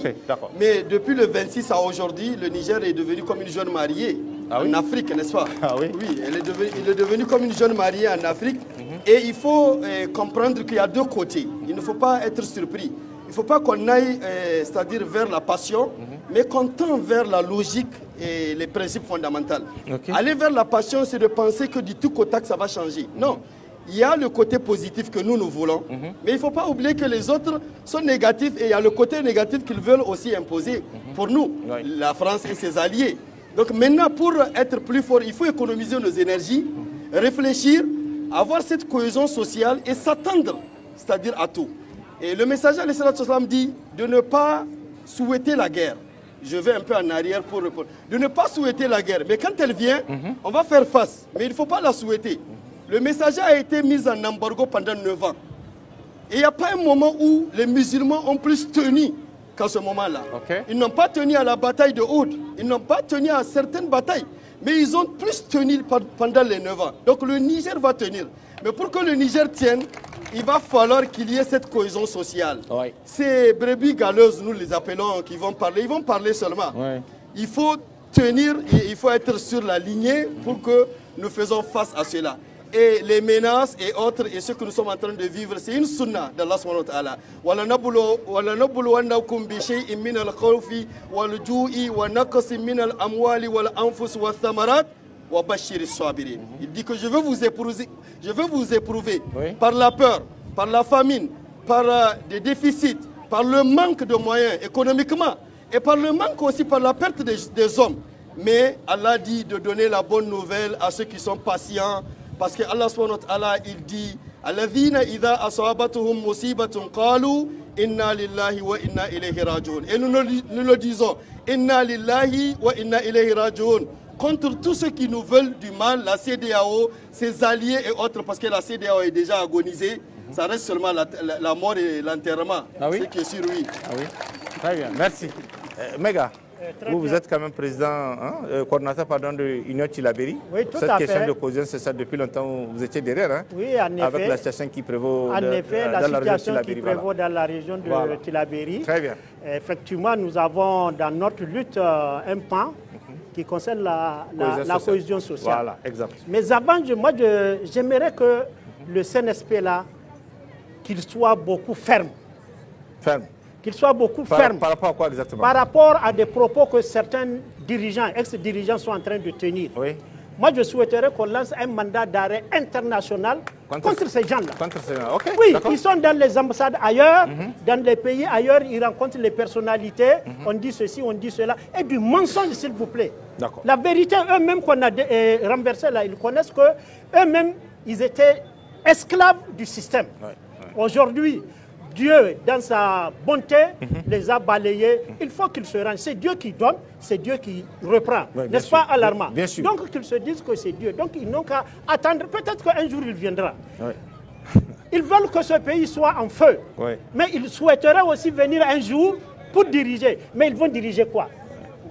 Mais depuis le 26 à aujourd'hui, le Niger est devenu comme une jeune mariée en Afrique, n'est-ce pas? Oui, il est devenu comme une jeune mariée en Afrique. Et il faut comprendre qu'il y a deux côtés. Il ne faut pas être surpris. Il ne faut pas qu'on aille, c'est-à-dire vers la passion, mais qu'on tend vers la logique et les principes fondamentaux. Aller vers la passion, c'est de penser que du tout au tac, ça va changer. Non. Il y a le côté positif que nous voulons, mais il ne faut pas oublier que les autres sont négatifs et il y a le côté négatif qu'ils veulent aussi imposer pour nous, la France et ses alliés. Donc maintenant, pour être plus fort, il faut économiser nos énergies, réfléchir, avoir cette cohésion sociale et s'attendre, c'est-à-dire à tout. Et le messager alayhi salatu wassalam dit de ne pas souhaiter la guerre. Je vais un peu en arrière pour répondre. De ne pas souhaiter la guerre, mais quand elle vient, on va faire face, mais il ne faut pas la souhaiter. Le messager a été mis en embargo pendant 9 ans. Et il n'y a pas un moment où les musulmans ont plus tenu qu'à ce moment-là. Ils n'ont pas tenu à la bataille de Oud, ils n'ont pas tenu à certaines batailles, mais ils ont plus tenu pendant les 9 ans. Donc le Niger va tenir. Mais pour que le Niger tienne, il va falloir qu'il y ait cette cohésion sociale. Ces brebis galeuses, nous les appelons, qui vont parler, ils vont parler seulement. Il faut tenir et il faut être sur la lignée pour que nous faisons face à cela. Et les menaces et autres, et ce que nous sommes en train de vivre, c'est une sunna d'Allah subhanahu wa ta'ala. وَلَنَبْلُوَنَّكُمْ بِشَيْءٍ مِّنَ الْخَوْفِ وَالْجُوعِ وَنَقْصٍ مِّنَ الْأَمْوَالِ وَالْأَنفُسِ وَالثَّمَرَاتِ وَبَشِّرِ الصَّابِرِينَ. Il dit que je veux vous éprouver par la peur, par la famine, par des déficits, par le manque de moyens économiquement, et par le manque aussi par la perte des hommes. Mais Allah dit de donner la bonne nouvelle à ceux qui sont patients, parce que Allah subhanahu wa ta'ala, il dit alladhina idha asabatuhum musibatun qalu inna lillahi wa inna ilayhi raji'un. Et nous le disons, inna lillahi wa inna ilayhi raji'un, contre tous ceux qui nous veulent du mal, la CEDEAO, ses alliés et autres, parce que la CEDEAO est déjà agonisée. Ça reste seulement la mort et l'enterrement. Ce qui est sûr, oui. Très bien, merci. Mega, vous êtes quand même président, coordinateur de l'Union Tillabéri. Oui, tout cette à question fait. de cohésion, c'est ça depuis longtemps, vous étiez derrière, oui, en effet, avec la situation qui prévaut en effet, la dans la région situation qui prévaut dans la région de Tillabéri. Très bien. Effectivement, nous avons dans notre lutte un pan qui concerne la cohésion sociale. Voilà, exact. Mais avant, moi, j'aimerais que le CNSP là, qu'il soit beaucoup ferme. Ferme. Qu'il soit beaucoup ferme. Par rapport à quoi exactement? Par rapport à des propos que certains dirigeants, ex-dirigeants sont en train de tenir. Oui. Moi, je souhaiterais qu'on lance un mandat d'arrêt international contre ces gens-là. Contre ces gens, ok. Oui, ils sont dans les ambassades ailleurs, dans les pays ailleurs, ils rencontrent les personnalités, on dit ceci, on dit cela, et du mensonge, s'il vous plaît. La vérité, eux-mêmes qu'on a renversé là, ils connaissent qu'eux-mêmes, ils étaient esclaves du système. Aujourd'hui, Dieu, dans sa bonté, les a balayés. Il faut qu'ils se rangent. C'est Dieu qui donne, c'est Dieu qui reprend. N'est-ce pas, alarmant? Bien sûr. Donc, qu'ils se disent que c'est Dieu. Donc, ils n'ont qu'à attendre. Peut-être qu'un jour, il viendra. Ils veulent que ce pays soit en feu. Mais ils souhaiteraient aussi venir un jour pour diriger. Mais ils vont diriger quoi?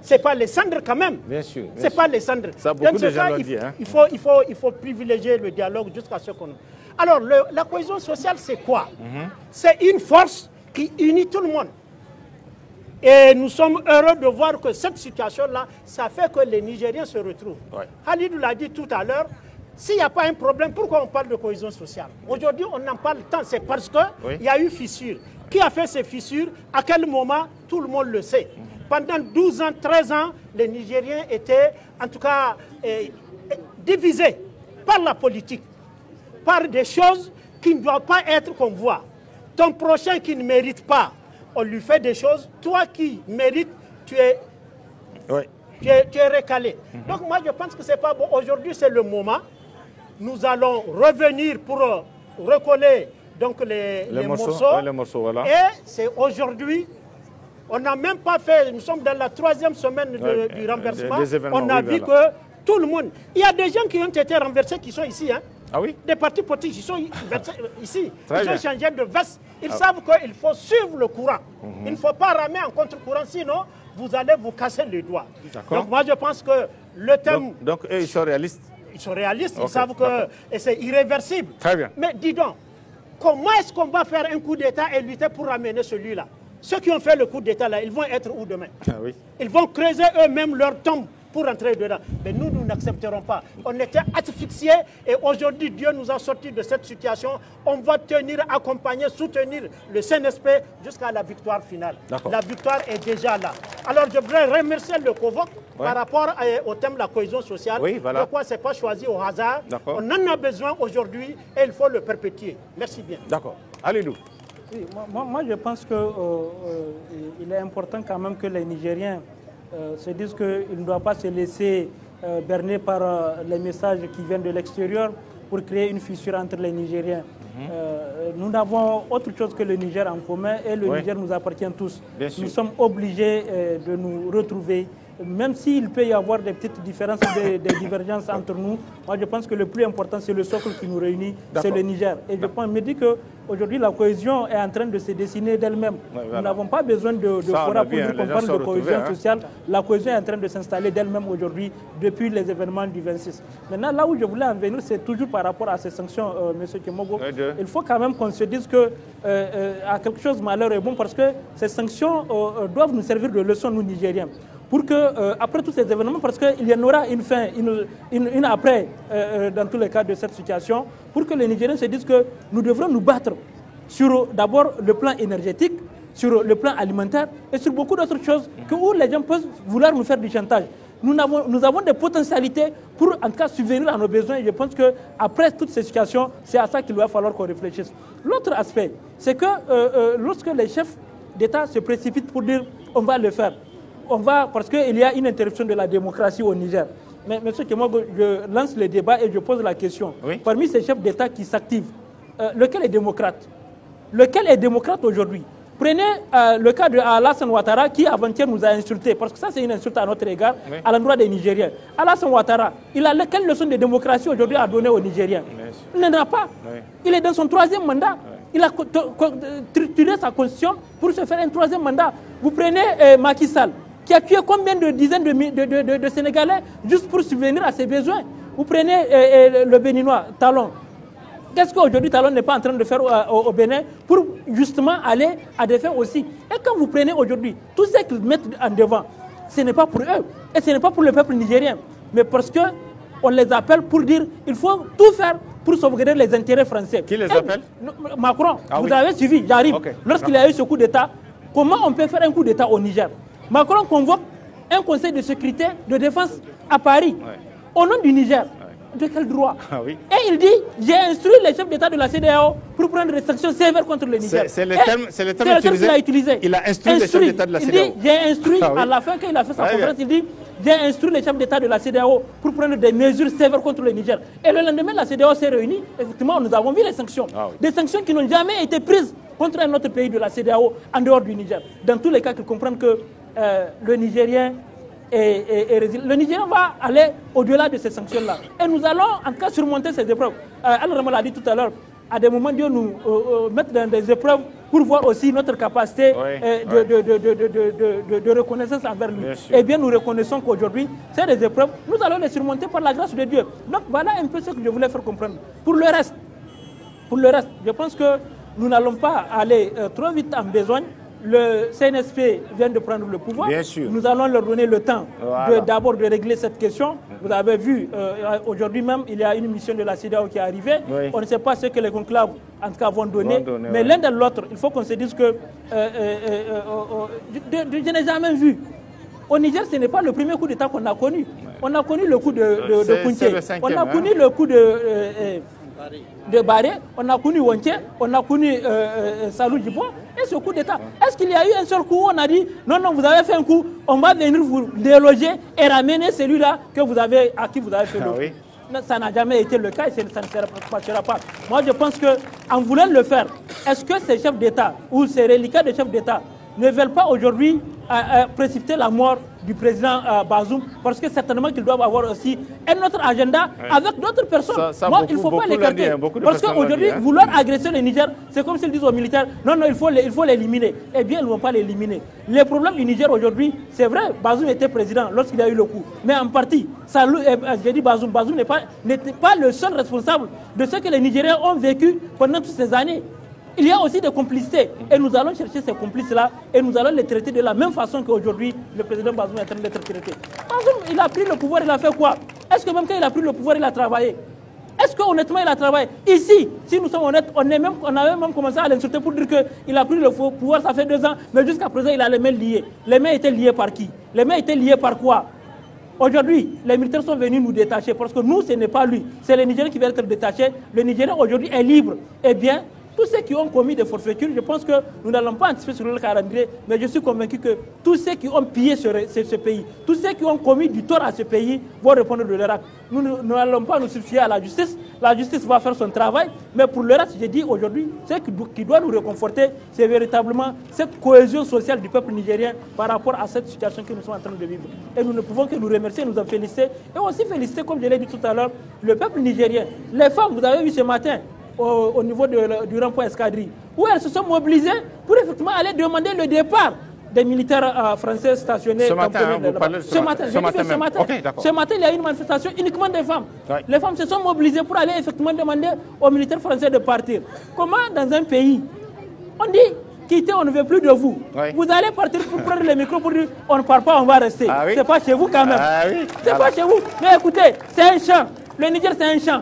Ce n'est pas les cendres quand même. Bien sûr. Ce n'est pas les cendres. Ça, beaucoup de gens l'ont dit. Il faut privilégier le dialogue jusqu'à ce qu'on... Alors, la cohésion sociale, c'est quoi? C'est une force qui unit tout le monde. Et nous sommes heureux de voir que cette situation-là, ça fait que les Nigériens se retrouvent. Khalidou l'a dit tout à l'heure, s'il n'y a pas un problème, pourquoi on parle de cohésion sociale? Aujourd'hui, on en parle tant, c'est parce qu'il y a eu fissure. Qui a fait ces fissures? À quel moment? Tout le monde le sait. Pendant 12 ans, 13 ans, les Nigériens étaient, en tout cas, divisés par la politique, par des choses qui ne doivent pas être qu'on voit. Ton prochain qui ne mérite pas, on lui fait des choses. Toi qui mérites, tu es recalé. Donc moi, je pense que ce n'est pas bon. Aujourd'hui, c'est le moment. Nous allons revenir pour recoller donc, les morceaux. Et c'est aujourd'hui... On n'a même pas fait, nous sommes dans la 3e semaine du renversement, on a vu que tout le monde... Il y a des gens qui ont été renversés qui sont ici. Hein? Ah oui? Des partis politiques, ils sont ici. Ils ont changé de veste. Ils savent qu'il faut suivre le courant. Il ne faut pas ramer en contre-courant, sinon vous allez vous casser les doigts. Donc moi je pense que le thème... Donc eux, ils sont réalistes? Ils sont réalistes, ils savent que c'est irréversible. Très bien. Mais dis donc, comment est-ce qu'on va faire un coup d'État et lutter pour ramener celui-là? Ceux qui ont fait le coup d'État là, ils vont être où demain? Ils vont creuser eux-mêmes leur tombe pour entrer dedans. Mais nous n'accepterons pas. On était asphyxiés et aujourd'hui, Dieu nous a sortis de cette situation. On va tenir, accompagner, soutenir le CNSP jusqu'à la victoire finale. La victoire est déjà là. Alors, je voudrais remercier le COVOC par rapport au thème de la cohésion sociale. Pourquoi ce n'est pas choisi au hasard? On en a besoin aujourd'hui et il faut le perpétuer. Merci bien. D'accord. Allez-y. Oui, moi, je pense qu'il est important quand même que les Nigériens se disent qu'ils ne doivent pas se laisser berner par les messages qui viennent de l'extérieur pour créer une fissure entre les Nigériens. Nous n'avons autre chose que le Niger en commun et le Niger nous appartient tous. Nous sommes obligés de nous retrouver même s'il peut y avoir des petites différences, des divergences entre nous, moi je pense que le plus important c'est le socle qui nous réunit, c'est le Niger. Et je pense, me dis qu'aujourd'hui la cohésion est en train de se dessiner d'elle-même. Nous n'avons pas besoin de fora pour dire qu'on parle de cohésion sociale. La cohésion est en train de s'installer d'elle-même aujourd'hui depuis les événements du 26. Maintenant, là où je voulais en venir, c'est toujours par rapport à ces sanctions, M. Kemogo. Il faut quand même qu'on se dise que à quelque chose malheur est bon parce que ces sanctions doivent nous servir de leçon, nous Nigériens. Pour que, après tous ces événements, parce qu'il y en aura une fin, une après, dans tous les cas de cette situation, pour que les Nigériens se disent que nous devrons nous battre sur d'abord le plan énergétique, sur le plan alimentaire et sur beaucoup d'autres choses où les gens peuvent vouloir nous faire du chantage. Nous avons des potentialités pour en tout cas subvenir à nos besoins et je pense qu'après toutes ces situations, c'est à ça qu'il va falloir qu'on réfléchisse. L'autre aspect, c'est que lorsque les chefs d'État se précipitent pour dire on va le faire, parce qu'il y a une interruption de la démocratie au Niger. Mais M. Kemogo, je lance le débat et je pose la question. Oui. Parmi ces chefs d'État qui s'activent, lequel est démocrate? Lequel est démocrate aujourd'hui? Prenez le cas de Alassane Ouattara qui avant-hier nous a insultés, parce que ça c'est une insulte à notre égard, à l'endroit des Nigériens. Alassane Ouattara, il a quelle leçon de démocratie aujourd'hui à donner aux Nigériens? Il n'en a pas. Oui. Il est dans son 3e mandat. Oui. Il a trituré sa constitution pour se faire un 3e mandat. Vous prenez Macky Sall, qui a tué combien de dizaines de Sénégalais juste pour subvenir à ses besoins. Vous prenez le Béninois, Talon. Qu'est-ce qu'aujourd'hui Talon n'est pas en train de faire au Bénin pour justement aller à des fins aussi? Et quand vous prenez aujourd'hui, tout ce qu'ils mettent en devant, ce n'est pas pour eux et ce n'est pas pour le peuple nigérien, mais parce qu'on les appelle pour dire il faut tout faire pour sauvegarder les intérêts français. Qui les appelle? Macron. Vous avez suivi, j'arrive. Okay. Lorsqu'il y a eu ce coup d'État, comment on peut faire un coup d'État au Niger? Macron convoque un conseil de sécurité, de défense à Paris, au nom du Niger. De quel droit? Et il dit, j'ai instruit les chefs d'État de la CEDEAO pour prendre des sanctions sévères contre le Niger. C'est le terme qu'il a utilisé. Il a instruit les chefs d'État de la CEDEAO. Il dit, j'ai instruit, à la fin quand il a fait sa conférence, il dit, j'ai instruit les chefs d'État de la CEDEAO pour prendre des mesures sévères contre le Niger. Et le lendemain, la CEDEAO s'est réunie. Effectivement, nous avons vu les sanctions. Des sanctions qui n'ont jamais été prises contre un autre pays de la CEDEAO en dehors du Niger. Dans tous les cas, qu'ils comprennent que le Nigérien le Nigérien va aller au-delà de ces sanctions-là. Et nous allons en tout cas surmonter ces épreuves. Al-Ramal l'a dit tout à l'heure, à des moments Dieu nous mettre dans des épreuves pour voir aussi notre capacité de reconnaissance envers lui. Et bien nous reconnaissons qu'aujourd'hui, c'est des épreuves, nous allons les surmonter par la grâce de Dieu. Donc voilà un peu ce que je voulais faire comprendre. Pour le reste, je pense que nous n'allons pas aller trop vite en besogne. Le CNSP vient de prendre le pouvoir. Bien sûr. Nous allons leur donner le temps d'abord de régler cette question. Vous avez vu, aujourd'hui même, il y a une mission de la CEDEAO qui est arrivée. Oui. On ne sait pas ce que les conclaves, en tout cas, vont donner. Mais l'un de l'autre, il faut qu'on se dise que je n'ai jamais vu. Au Niger, ce n'est pas le premier coup d'État qu'on a connu. Oui. On a connu le coup de Kounché. On a connu le coup de Barré, on a connu Wonké, on a connu Salou Djibo, et ce coup d'État. Est-ce qu'il y a eu un seul coup où on a dit non, vous avez fait un coup, on va venir vous déloger et ramener celui-là à qui vous avez fait le coup? Ça n'a jamais été le cas et ça ne se passera pas. Moi, je pense qu'en voulant le faire, est-ce que ces chefs d'État ou ces reliquats de chefs d'État ne veulent pas aujourd'hui précipiter la mort du président Bazoum, parce que certainement qu'ils doivent avoir aussi un autre agenda avec d'autres personnes. Moi, il ne faut pas l'écarter. Parce qu'aujourd'hui, vouloir agresser le Niger, c'est comme s'ils disent aux militaires, non, il faut l'éliminer. Eh bien, ils ne vont pas l'éliminer. Les problèmes du Niger aujourd'hui, c'est vrai, Bazoum était président lorsqu'il a eu le coup. Mais en partie, j'ai dit Bazoum n'était pas le seul responsable de ce que les Nigériens ont vécu pendant toutes ces années. Il y a aussi des complicités et nous allons chercher ces complices-là et nous allons les traiter de la même façon qu'aujourd'hui le président Bazoum est en train d'être traité. Bazoum, il a pris le pouvoir, il a fait quoi? Est-ce que même quand il a pris le pouvoir, il a travaillé? Est-ce qu'honnêtement il a travaillé? Ici, si nous sommes honnêtes, on avait même commencé à l'insulter pour dire qu'il a pris le pouvoir, ça fait 2 ans, mais jusqu'à présent il a les mains liées. Les mains étaient liées par qui? Les mains étaient liées par quoi? Aujourd'hui, les militaires sont venus nous détacher parce que nous, ce n'est pas lui. C'est le Nigérien qui va être détaché. Le Nigérien aujourd'hui est libre. Eh bien, Tous ceux qui ont commis des forfaitures, je pense que nous n'allons pas anticiper sur le calendrier, mais je suis convaincu que tous ceux qui ont pillé ce pays, tous ceux qui ont commis du tort à ce pays vont répondre de leur acte. Nous n'allons pas nous substituer à la justice va faire son travail, mais pour le reste, je dis aujourd'hui, ce qui doit nous réconforter, c'est véritablement cette cohésion sociale du peuple nigérien par rapport à cette situation que nous sommes en train de vivre. Et nous ne pouvons que nous remercier, nous en féliciter, et aussi féliciter, comme je l'ai dit tout à l'heure, le peuple nigérien. Les femmes, vous avez vu ce matin, au niveau du rond-point Escadrille, où elles se sont mobilisées pour effectivement aller demander le départ des militaires français stationnés. Ce matin, vous parlez de ce matin. Ce matin, il y a eu une manifestation uniquement des femmes. Oui. Les femmes se sont mobilisées pour aller effectivement demander aux militaires français de partir. Comment dans un pays, on dit quittez, on ne veut plus de vous. Oui. Vous allez partir pour prendre le micro pour dire on ne part pas, on va rester. Ah, oui. C'est pas chez vous quand même. Ah, oui. C'est pas chez vous. Mais écoutez, c'est un champ. Le Niger, c'est un champ.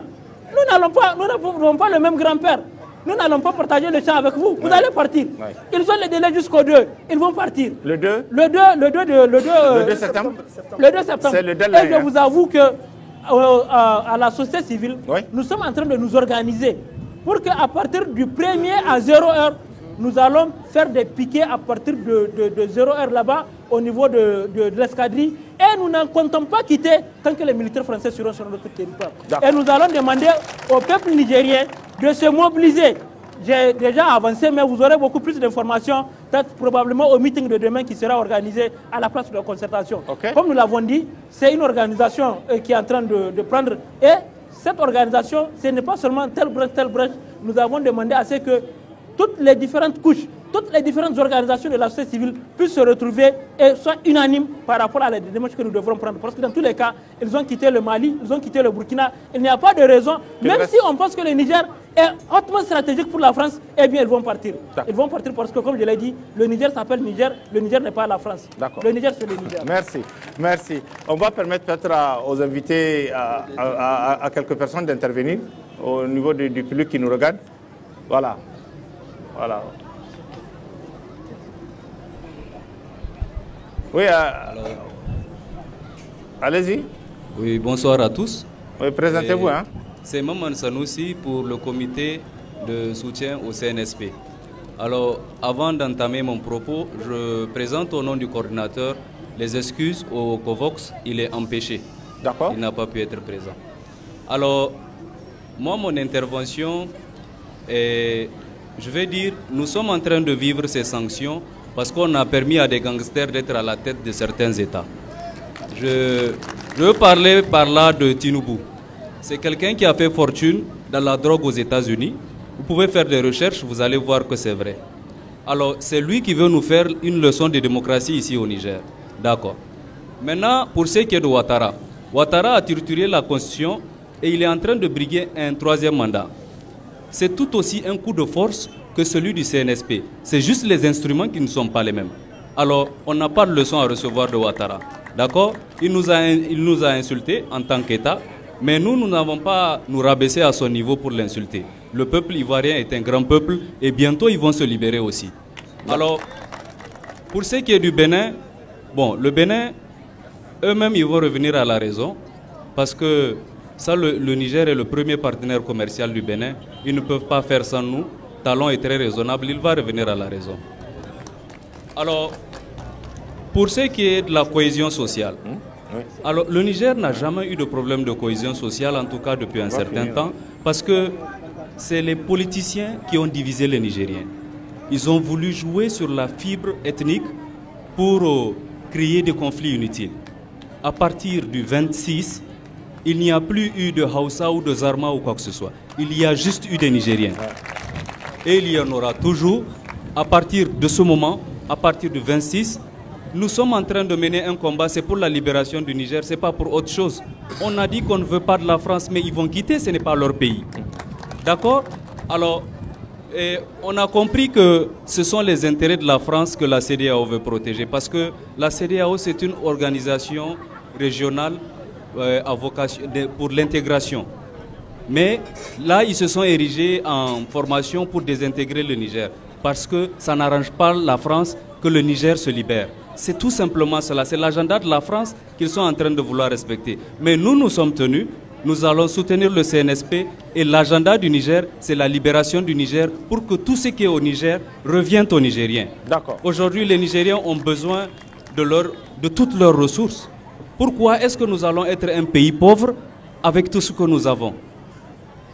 Nous n'avons pas le même grand-père. Nous n'allons pas partager le champ avec vous. Vous allez partir. Oui. Ils ont le délai jusqu'au 2. Ils vont partir. Le 2 Le 2 septembre. Le 2 septembre. C'est le délai. Et je vous avoue que à la société civile, oui, nous sommes en train de nous organiser pour qu'à partir du 1er à 0h, nous allons faire des piquets à partir de 0h là-bas au niveau de l'escadrille. Et nous n'en comptons pas quitter tant que les militaires français seront sur notre territoire. Et nous allons demander au peuple nigérien de se mobiliser. J'ai déjà avancé, mais vous aurez beaucoup plus d'informations, peut-être probablement au meeting de demain qui sera organisé à la place de la concertation. Okay. Comme nous l'avons dit, c'est une organisation qui est en train de prendre. Et cette organisation, ce n'est pas seulement telle branche. Nous avons demandé à ce que toutes les différentes couches, toutes les différentes organisations de la société civile puissent se retrouver et soient unanimes par rapport à la démarche que nous devrons prendre. Parce que dans tous les cas, ils ont quitté le Mali, ils ont quitté le Burkina. Il n'y a pas de raison, même si on pense que le Niger est hautement stratégique pour la France, eh bien ils vont partir. Ils vont partir parce que, comme je l'ai dit, le Niger s'appelle Niger, le Niger n'est pas la France. Le Niger, c'est le Niger. Merci, merci. On va permettre peut-être aux invités, à quelques personnes d'intervenir au niveau du public qui nous regarde. Voilà. Voilà. Oui, allez-y. Oui, bonsoir à tous. Oui, présentez-vous. Hein. C'est Maman Sanoussi pour le comité de soutien au CNSP. Alors, avant d'entamer mon propos, je présente au nom du coordinateur les excuses au COVOX. Il est empêché. D'accord. Il n'a pas pu être présent. Alors, moi, mon intervention est... Je vais dire, nous sommes en train de vivre ces sanctions parce qu'on a permis à des gangsters d'être à la tête de certains États. Je veux parler par là de Tinubu. C'est quelqu'un qui a fait fortune dans la drogue aux États-Unis. Vous pouvez faire des recherches, vous allez voir que c'est vrai. Alors, c'est lui qui veut nous faire une leçon de démocratie ici au Niger. D'accord. Maintenant, pour ce qui est de Ouattara. Ouattara a torturé la Constitution et il est en train de briguer un 3e mandat. C'est tout aussi un coup de force que celui du CNSP. C'est juste les instruments qui ne sont pas les mêmes. Alors, on n'a pas de leçon à recevoir de Ouattara. D'accord? Il nous a insultés en tant qu'État, mais nous n'avons pas nous rabaisser à son niveau pour l'insulter. Le peuple ivoirien est un grand peuple et bientôt ils vont se libérer aussi. Alors, pour ce qui est du Bénin, bon, le Bénin, eux-mêmes, ils vont revenir à la raison parce que ça, le Niger est le premier partenaire commercial du Bénin. Ils ne peuvent pas faire sans nous. Talon est très raisonnable. Il va revenir à la raison. Alors, pour ce qui est de la cohésion sociale, alors le Niger n'a jamais eu de problème de cohésion sociale, en tout cas depuis un certain temps, parce que c'est les politiciens qui ont divisé les Nigériens. Ils ont voulu jouer sur la fibre ethnique pour créer des conflits inutiles. À partir du 26, il n'y a plus eu de Hausa ou de Zarma ou quoi que ce soit. Il y a juste eu des Nigériens. Et il y en aura toujours. À partir de ce moment, à partir du 26, nous sommes en train de mener un combat. C'est pour la libération du Niger, ce n'est pas pour autre chose. On a dit qu'on ne veut pas de la France, mais ils vont quitter, ce n'est pas leur pays. D'accord? Alors, on a compris que ce sont les intérêts de la France que la CEDEAO veut protéger. Parce que la CEDEAO, c'est une organisation régionale à vocation pour l'intégration. Mais là, ils se sont érigés en formation pour désintégrer le Niger. Parce que ça n'arrange pas la France que le Niger se libère. C'est tout simplement cela. C'est l'agenda de la France qu'ils sont en train de vouloir respecter. Mais nous, nous sommes tenus nous allons soutenir le CNSP et l'agenda du Niger, c'est la libération du Niger pour que tout ce qui est au Niger revienne aux Nigériens. D'accord. Aujourd'hui, les Nigériens ont besoin de toutes leurs ressources. Pourquoi est-ce que nous allons être un pays pauvre avec tout ce que nous avons?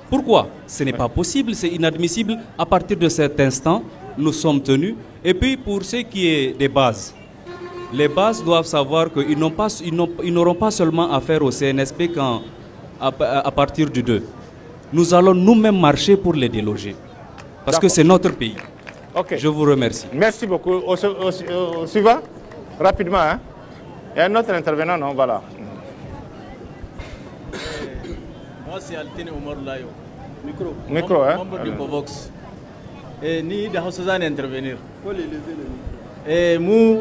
Pourquoi? Ce n'est pas possible, c'est inadmissible. À partir de cet instant, nous sommes tenus. Et puis pour ce qui est des bases, les bases doivent savoir qu'ils n'auront pas seulement affaire au CNSP à partir du 2. Nous allons nous-mêmes marcher pour les déloger. Parce que c'est notre pays. Okay. Je vous remercie. Merci beaucoup. Au suivant, rapidement. Hein? Il y a un autre intervenant, non? Voilà. Moi, c'est Altine Omar Layo. Micro. Micro, hein? Membre du Covox. Et ni da Hausa zan intervenir. Mu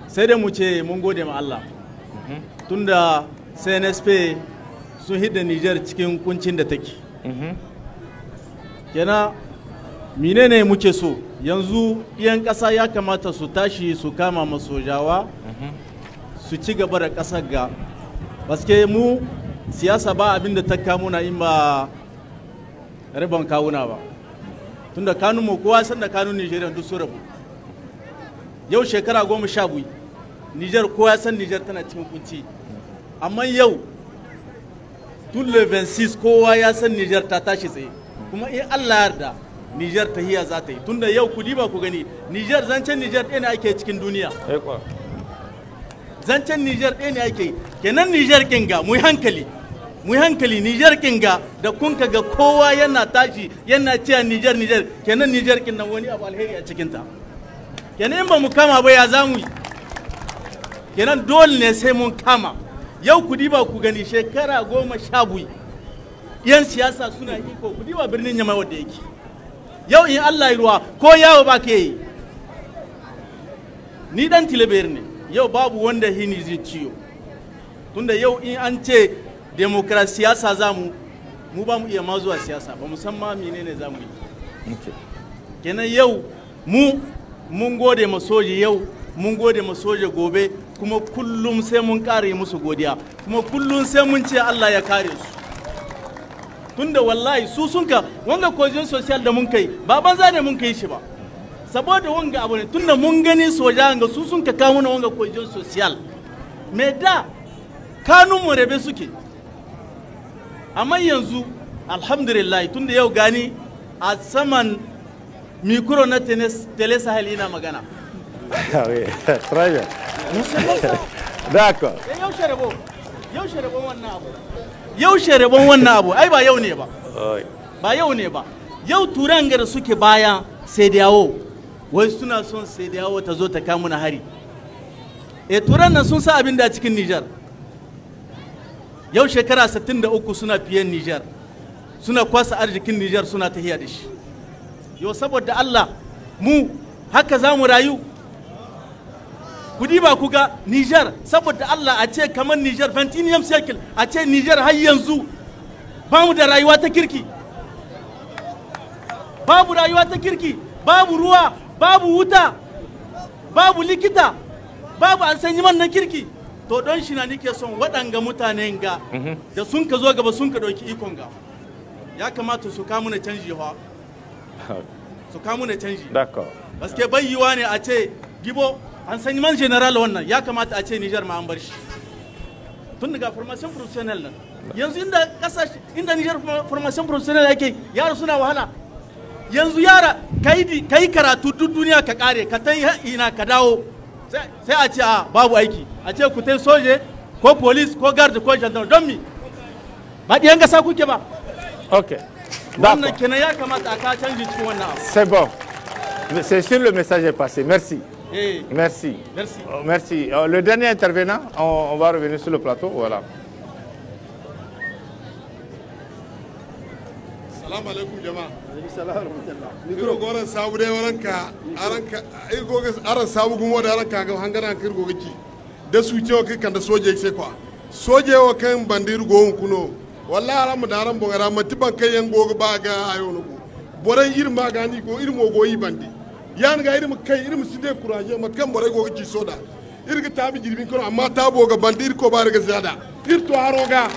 sai da mu ce mun gode ma Allah. Tunda CNSP sun hidda Niger cikin kuncin da take. Kenan menene muke so? Yanzu iyan ƙasa ya kamata su tashi su kama masojawa su ci gaba da ƙasar ga. Baske mu siyasa ba abin da ta kamuna in ba rabon kawuna ba. Tunda kanunmu kowa san da kanun Nigeria duk su rabu. Yau shekara 12 Niger kowa san Niger tana cikin kunci. Amma yau tun le 26 kowa ya san Niger ta tashi tsaye. Kuma in Allah yarda Niger tahiya za ta yi. Tunda yau ku diba ku gani Niger zancen Niger ɗaya ne ake cikin duniya. Zancen Niger ɗaya ne ake. Kenan Niger kinga mu hankali. Mu hankali Niger kinga da kun ga kowa yana tashi yana cewa Niger kenan Niger kin nan wani abu alheri a cikin ta. Kenan in ba mu kama ba ya za mu yi. Kenan dole ne sai mun kama. Yau ku diba ku gani shekara 12 yan siyasa suna iko ku diba birnin Yamai wanda yake. Yau in Allah ya ruwa ko yawo ba ke yi. Ni dan Tilaberi ne. Yau babu wanda hini zai ciyo. Tunda yau in an ce demokrasi siyasa za mu ba mu iya ma zuwa siyasa ba musamman menene za mu yi. Kenan yau mun gode ma soji yau mun gode ma soja gobe kuma kullum sai mun kare musu godiya kuma kullum sai mun ce Allah ya kare su. Tunda wallahi su sunka wanga cohesion social da mun kai ba banza ne mun kai shi ba. Saboda wanga abu ne tunda mun gani soja ga su sunka kawo na wanga cohesion social. Me da kanun mu rabe suke. Amma yanzu alhamdulillah tunda yau gani a saman mikro na Télé Sahel ina magana. Oui, très bien. D'accord. Yaushe rabon wannan abu ai ba yau ne ba. Ba yau ne ba. Yau turan da suke baya sai da yawo wai suna son sai da yawo ta zo ta kawo na hari. Turan nan sun sa abin da cikin Niger. Yau shekara 63 suna fiyen Niger. Suna kwasa arzikin Niger suna tahiya da shi. Yau saboda Allah mu haka za mu rayu. Kudi ba ku ga Niger saboda Allah a ce kamar Niger 21st cycle a ce Niger har yanzu ba mu da rayuwa ta kirki. Babu rayuwa ta kirki, babu ruwa, babu wuta, babu likita, babu an sanyi man na kirki. To don shi na nike son waɗanga mutanen ga da sun ka zo gaba sun ka ɗauki ikon ga. Ya kamata su kamu na canji ha. Su kamu na canji. D'accord. Paske bai yiwa ne a ce gibo an sanyi man general wannan ya kamata a ce Niger ma an bar shi. Tun daga formation professional nan. Yanzu inda kasashe inda Niger formation professional yake yara suna wahala. Yanzu yara kai karatu duk duniya ka kare ka tai ina ka dawo sai a ce babu aiki a ce ku tai soje ko police ko guard ko gendarme don mi ba diyan gasa kuke ba. Ok. Wannan kenan ya kamata a ka canji cikin wannan abu. C'est bon. C'est sûr, le message est passé. Merci. Merci. Merci. Merci. Le dernier intervenant, on va revenir sur le plateau. Voilà. Salam alaikum jama'a. Micro goran sabu dai waranka aran sabu gumo da aranka ga hangana kirgo giki. Da su cewa kai kan da soje sai kwa. Soje wa kan bandir go kuno. Wallahi aran da aran bongara matiban kai yan go ba ga ayo no. Boran irma gani ko irmo go yi bandi. Yan ga irin kai irin su dai kuraje matkan borai go giki soda. Irga tabi jirbin kono amma tabo ga bandir ko ba ga zada. Irto haroga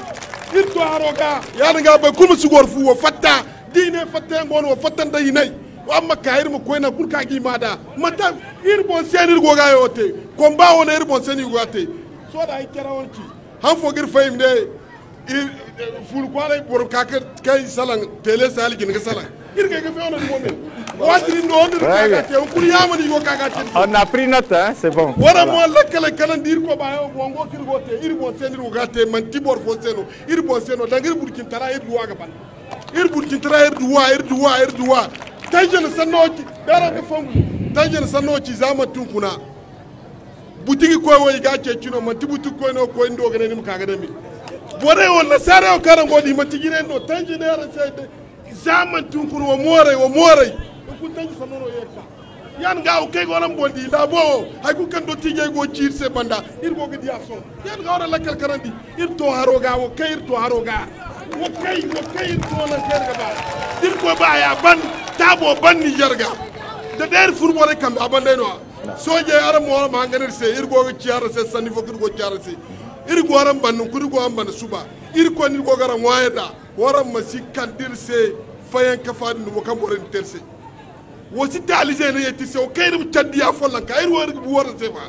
irto haroga yani ga ba kuma su gorfu wa fatta dine fatta ngon wa fatta da yinai wa amma ka irmo ko na kulka gi mada mata irbo sen irgo ga yote komba wona irbo sen irgo ate so da ikera wonki han fogir fayim de ful kwale bor ka kay salang tele sal gin ga salang irga ga fewna momen watri no ndir ka ga te ko yamani yo ka ga te on a pris note hein c'est bon wara mo lakale kalan dir ko bayo bongo kirgo te irbo sen irgo ga te man tibor fo seno irbo seno dangir burkin tara irdu waga ban burkin tara irdu wa tajel sanoki dara ga famu tajel sanoki zama tunkuna butigi ko woy ga ce cino man tibutu ko no ko ndo ga nim kaga demi bore wala sare o karan godi matigine no tajine ara sai zaman tunkuna wo more ko tanji sanono yeka yan ga o kay goram bondi da bo hay ku kan do tije go ciir se banda ir go gidi aso yan ga wala lakal karandi ir to haroga o kay ir to haroga o kay to na serga ba ir ko ba ya ban tabo ban ni jarga da der furbore kam abande no soje ara mo ma nganir se ir go ciara se sani fo go ciara se ir go aram ban ku go am ban suba ir ko ni go garam wayda waram masikan dir se fayan kafani no kam boren terse wosi talize ne yeti se o kayrum tadiya folan ka ir wor bu wor se fa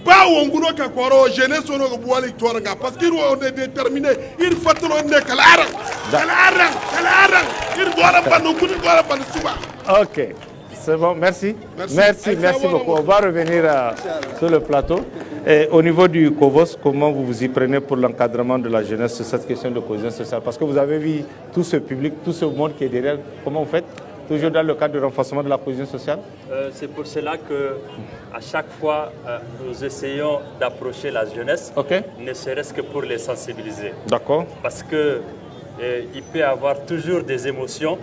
ba wonguno ka koro jeunesse ono go buwali toranga parce que on est déterminé il fatlo ne kala aran ir gora banu kuni gora banu suba. OK. C'est bon, merci beaucoup. On va revenir sur le plateau. Et au niveau du COVOS, comment vous vous y prenez pour l'encadrement de la jeunesse sur cette question de cohésion sociale? Parce que vous avez vu tout ce public, tout ce monde qui est derrière. Comment vous faites? Toujours dans le cadre du renforcement de la cohésion sociale? C'est pour cela qu'à chaque fois, nous essayons d'approcher la jeunesse, ne serait-ce que pour les sensibiliser. D'accord. Parce que il peut y avoir toujours des émotions,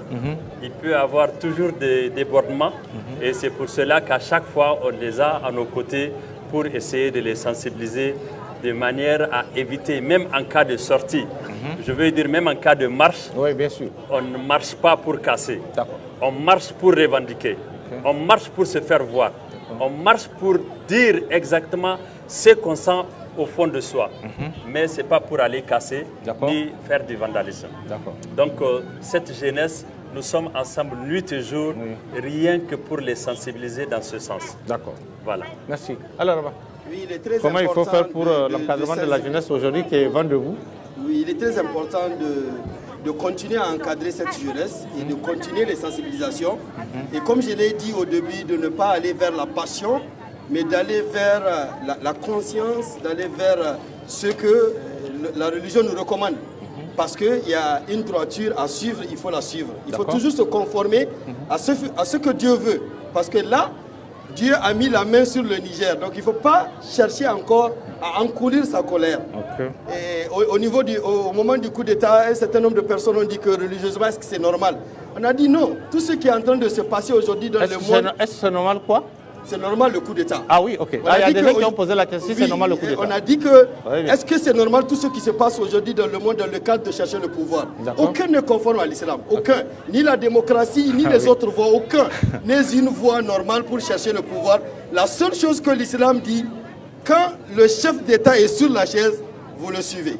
il peut y avoir toujours des débordements, et c'est pour cela qu'à chaque fois, on les a à nos côtés pour essayer de les sensibiliser de manière à éviter, même en cas de sortie, je veux dire même en cas de marche, bien sûr. On ne marche pas pour casser, on marche pour revendiquer, on marche pour se faire voir, on marche pour dire exactement ce qu'on sent au fond de soi, mais ce n'est pas pour aller casser ni faire du vandalisme. Donc cette jeunesse, nous sommes ensemble nuit et jour, rien que pour les sensibiliser dans ce sens. D'accord. Voilà. Merci. Alors, oui, il est très comment il faut faire pour l'encadrement de la jeunesse aujourd'hui qui est vent debout? Oui, il est très important de continuer à encadrer cette jeunesse et de continuer les sensibilisations. Et comme je l'ai dit au début, de ne pas aller vers la passion, mais d'aller vers la conscience, d'aller vers ce que la religion nous recommande. Parce qu'il y a une droiture à suivre, il faut la suivre. Il faut toujours se conformer à ce que Dieu veut. Parce que là, Dieu a mis la main sur le Niger. Donc il ne faut pas chercher encore à encourir sa colère. Et au moment du coup d'État, un certain nombre de personnes ont dit que religieusement, est-ce que c'est normal? On a dit non. Tout ce qui est en train de se passer aujourd'hui dans le monde... Est-ce que c'est normal quoi? C'est normal le coup d'État. Ah oui, ok. Il y a des gens qui ont posé la question, c'est normal le coup d'État. On a dit que, est-ce que c'est normal tout ce qui se passe aujourd'hui dans le monde dans le cadre de chercher le pouvoir? Aucun ne conforme à l'islam, aucun. Ni la démocratie, ni les autres voies, aucun n'est une voie normale pour chercher le pouvoir. La seule chose que l'islam dit, quand le chef d'État est sur la chaise, vous le suivez.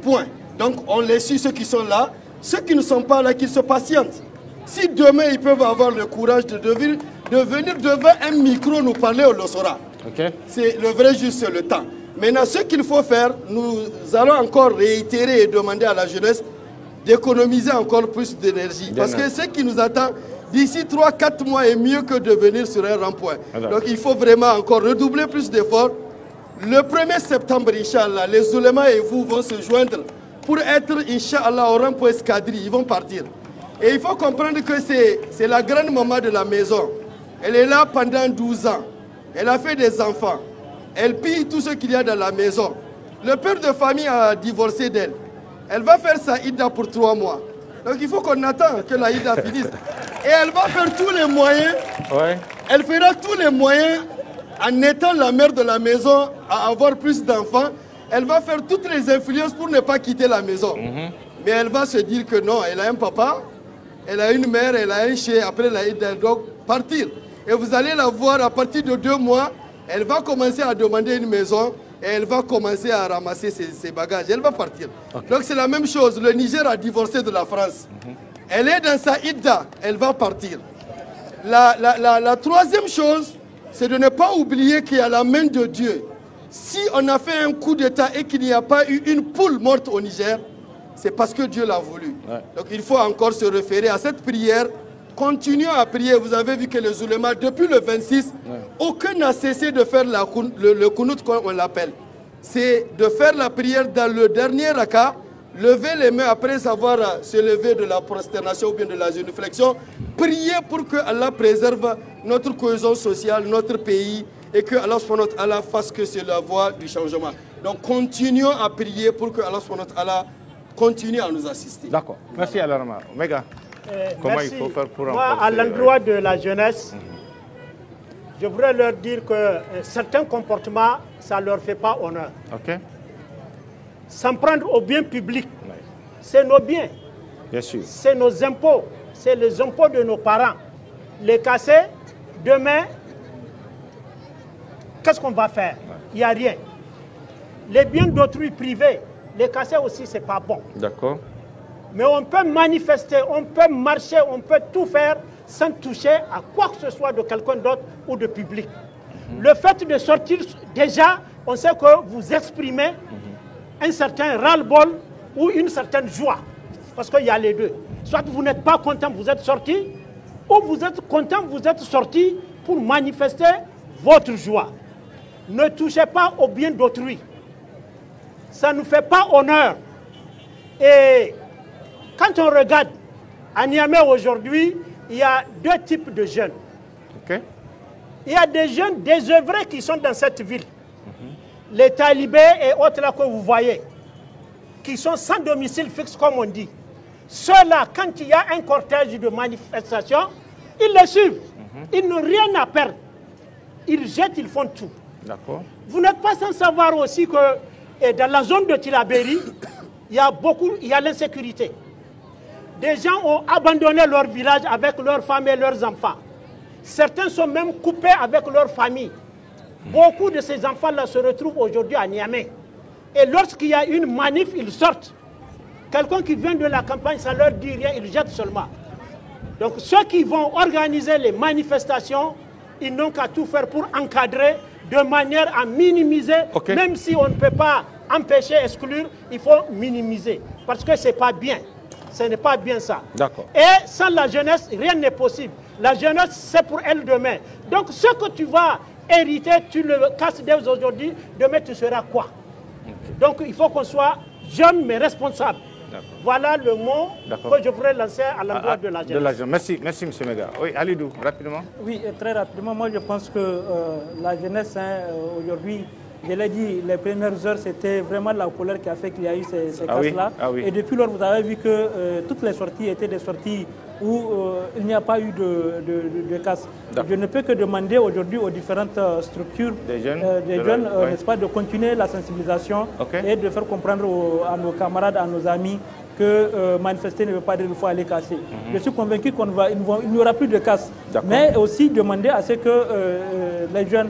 Point. Donc on les suit, ceux qui sont là. Ceux qui ne sont pas là, qu'ils se patientent. Si demain ils peuvent avoir le courage de venir devant un micro nous parler, on le saura. C'est le vrai juste le temps. Maintenant, ce qu'il faut faire, nous allons encore réitérer et demander à la jeunesse d'économiser encore plus d'énergie. Parce que ce qui nous attend d'ici 3-4 mois est mieux que de venir sur un rond-point. Donc il faut vraiment encore redoubler plus d'efforts. Le 1er septembre, Inch'Allah, les oulémas et vous vont se joindre pour être, Inch'Allah, au rond-point escadrille. Ils vont partir. Et il faut comprendre que c'est la grande maman de la maison. Elle est là pendant 12 ans. Elle a fait des enfants. Elle pille tout ce qu'il y a dans la maison. Le père de famille a divorcé d'elle. Elle va faire sa Ida pour 3 mois. Donc il faut qu'on attende que la Ida finisse. Et elle va faire tous les moyens. Elle fera tous les moyens en étant la mère de la maison à avoir plus d'enfants. Elle va faire toutes les influences pour ne pas quitter la maison. Mais elle va se dire que non, elle a un papa. Elle a une mère, elle a un chien, après elle doit partir. Et vous allez la voir à partir de 2 mois, elle va commencer à demander une maison. et elle va commencer à ramasser ses bagages. Elle va partir. Donc c'est la même chose. Le Niger a divorcé de la France. Elle est dans sa idda, elle va partir. La troisième chose, c'est de ne pas oublier qu'il y a la main de Dieu. Si on a fait un coup d'État et qu'il n'y a pas eu une poule morte au Niger, c'est parce que Dieu l'a voulu. Donc il faut encore se référer à cette prière. Continuons à prier. Vous avez vu que les oulémas, depuis le 26, aucun n'a cessé de faire le kunut, comme on l'appelle. C'est de faire la prière dans le dernier raka, lever les mains après avoir se lever de la prosternation ou bien de la génuflexion, prier pour que Allah préserve notre cohésion sociale, notre pays, et que Allah subhanahu wa ta'ala fasse que c'est la voie du changement. Donc continuons à prier pour que Allah subhanahu wa ta'ala continue à nous assister. D'accord. Merci Alarma. Omega, comment il faut faire pour moi, à l'endroit de la jeunesse, je voudrais leur dire que certains comportements, ça ne leur fait pas honneur. S'en prendre au bien public, c'est nos biens, c'est nos impôts, c'est les impôts de nos parents. Les casser, demain, qu'est-ce qu'on va faire? Il n'y a rien. Les biens d'autrui privés, les casser aussi, ce n'est pas bon. D'accord. Mais on peut manifester, on peut marcher, on peut tout faire sans toucher à quoi que ce soit de quelqu'un d'autre ou de public. Le fait de sortir, déjà, on sait que vous exprimez un certain ras-le-bol ou une certaine joie. Parce qu'il y a les deux. Soit vous n'êtes pas content, vous êtes sorti, ou vous êtes content, vous êtes sorti pour manifester votre joie. Ne touchez pas au bien d'autrui. Ça ne nous fait pas honneur. Et quand on regarde, à Niamey aujourd'hui, il y a deux types de jeunes. Il y a des jeunes désœuvrés qui sont dans cette ville. Les talibés et autres là que vous voyez, qui sont sans domicile fixe comme on dit. Ceux-là, quand il y a un cortège de manifestation, ils les suivent. Ils n'ont rien à perdre. Ils jettent, ils font tout. Vous n'êtes pas sans savoir aussi que dans la zone de Tilaberi, il y a l'insécurité. Des gens ont abandonné leur village avec leurs femmes et leurs enfants. Certains sont même coupés avec leur famille. Beaucoup de ces enfants-là se retrouvent aujourd'hui à Niamey. Et lorsqu'il y a une manif, ils sortent. Quelqu'un qui vient de la campagne, ça ne leur dit rien, ils jettent seulement. Donc ceux qui vont organiser les manifestations, ils n'ont qu'à tout faire pour encadrer de manière à minimiser, même si on ne peut pas empêcher, exclure, il faut minimiser. Parce que ce n'est pas bien. Ce n'est pas bien ça. Et sans la jeunesse, rien n'est possible. La jeunesse, c'est pour elle demain. Donc ce que tu vas hériter, tu le casses dès aujourd'hui, demain tu seras quoi? Donc il faut qu'on soit jeune mais responsable. Voilà le mot que je voudrais lancer à l'endroit de la jeunesse. Merci M. Mega. Oui, Alidou, rapidement. Oui, très rapidement. Moi je pense que la jeunesse aujourd'hui, je l'ai dit, les premières heures, c'était vraiment la colère qui a fait qu'il y a eu ces casses-là. Et depuis lors, vous avez vu que toutes les sorties étaient des sorties où il n'y a pas eu de casse. Je ne peux que demander aujourd'hui aux différentes structures des jeunes n'est-ce pas, de continuer la sensibilisation et de faire comprendre à nos camarades, à nos amis que manifester ne veut pas dire qu'il faut aller casser. Je suis convaincu qu'il n'y aura plus de casse. Mais aussi demander à ce que les jeunes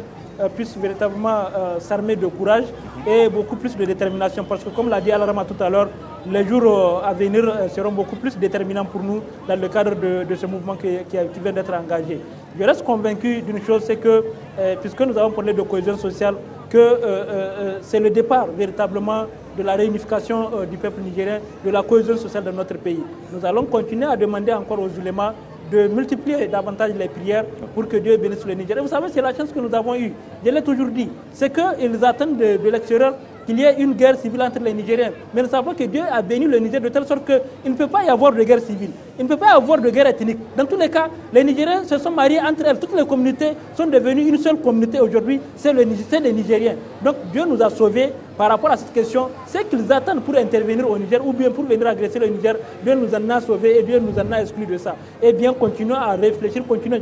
puissent véritablement s'armer de courage et beaucoup plus de détermination. Parce que comme l'a dit Alarama tout à l'heure, les jours à venir seront beaucoup plus déterminants pour nous dans le cadre de ce mouvement qui vient d'être engagé. Je reste convaincu d'une chose, c'est que, puisque nous avons parlé de cohésion sociale, que c'est le départ véritablement de la réunification du peuple nigérien, de la cohésion sociale de notre pays. Nous allons continuer à demander encore aux ulémas de multiplier davantage les prières pour que Dieu bénisse le Niger. Et vous savez, c'est la chance que nous avons eue. Je l'ai toujours dit. C'est qu'ils attendent de l'extérieur qu'il y ait une guerre civile entre les Nigériens. Mais nous savons que Dieu a béni le Niger de telle sorte qu'il ne peut pas y avoir de guerre civile. Il ne peut pas y avoir de guerre ethnique. Dans tous les cas, les Nigériens se sont mariés entre elles. Toutes les communautés sont devenues une seule communauté aujourd'hui. C'est les Nigériens. Donc Dieu nous a sauvés par rapport à cette question. C'est qu'ils attendent pour intervenir au Niger ou bien pour venir agresser le Niger. Dieu nous en a sauvés et Dieu nous en a exclus de ça. Et bien, continuons à réfléchir, continuons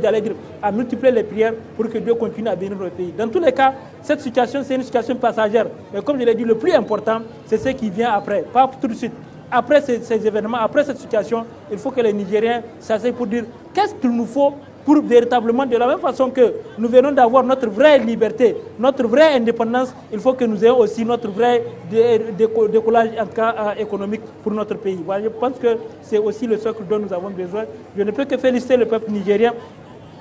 à multiplier les prières pour que Dieu continue à bénir le pays. Dans tous les cas, cette situation, c'est une situation passagère. Mais comme je l'ai dit, le plus important, c'est ce qui vient après, pas tout de suite. Après ces événements, après cette situation, il faut que les Nigériens s'asseyent pour dire qu'est-ce qu'il nous faut pour véritablement, de la même façon que nous venons d'avoir notre vraie liberté, notre vraie indépendance, il faut que nous ayons aussi notre vrai décollage en cas économique pour notre pays. Voilà, je pense que c'est aussi le socle dont nous avons besoin. Je ne peux que féliciter le peuple nigérien,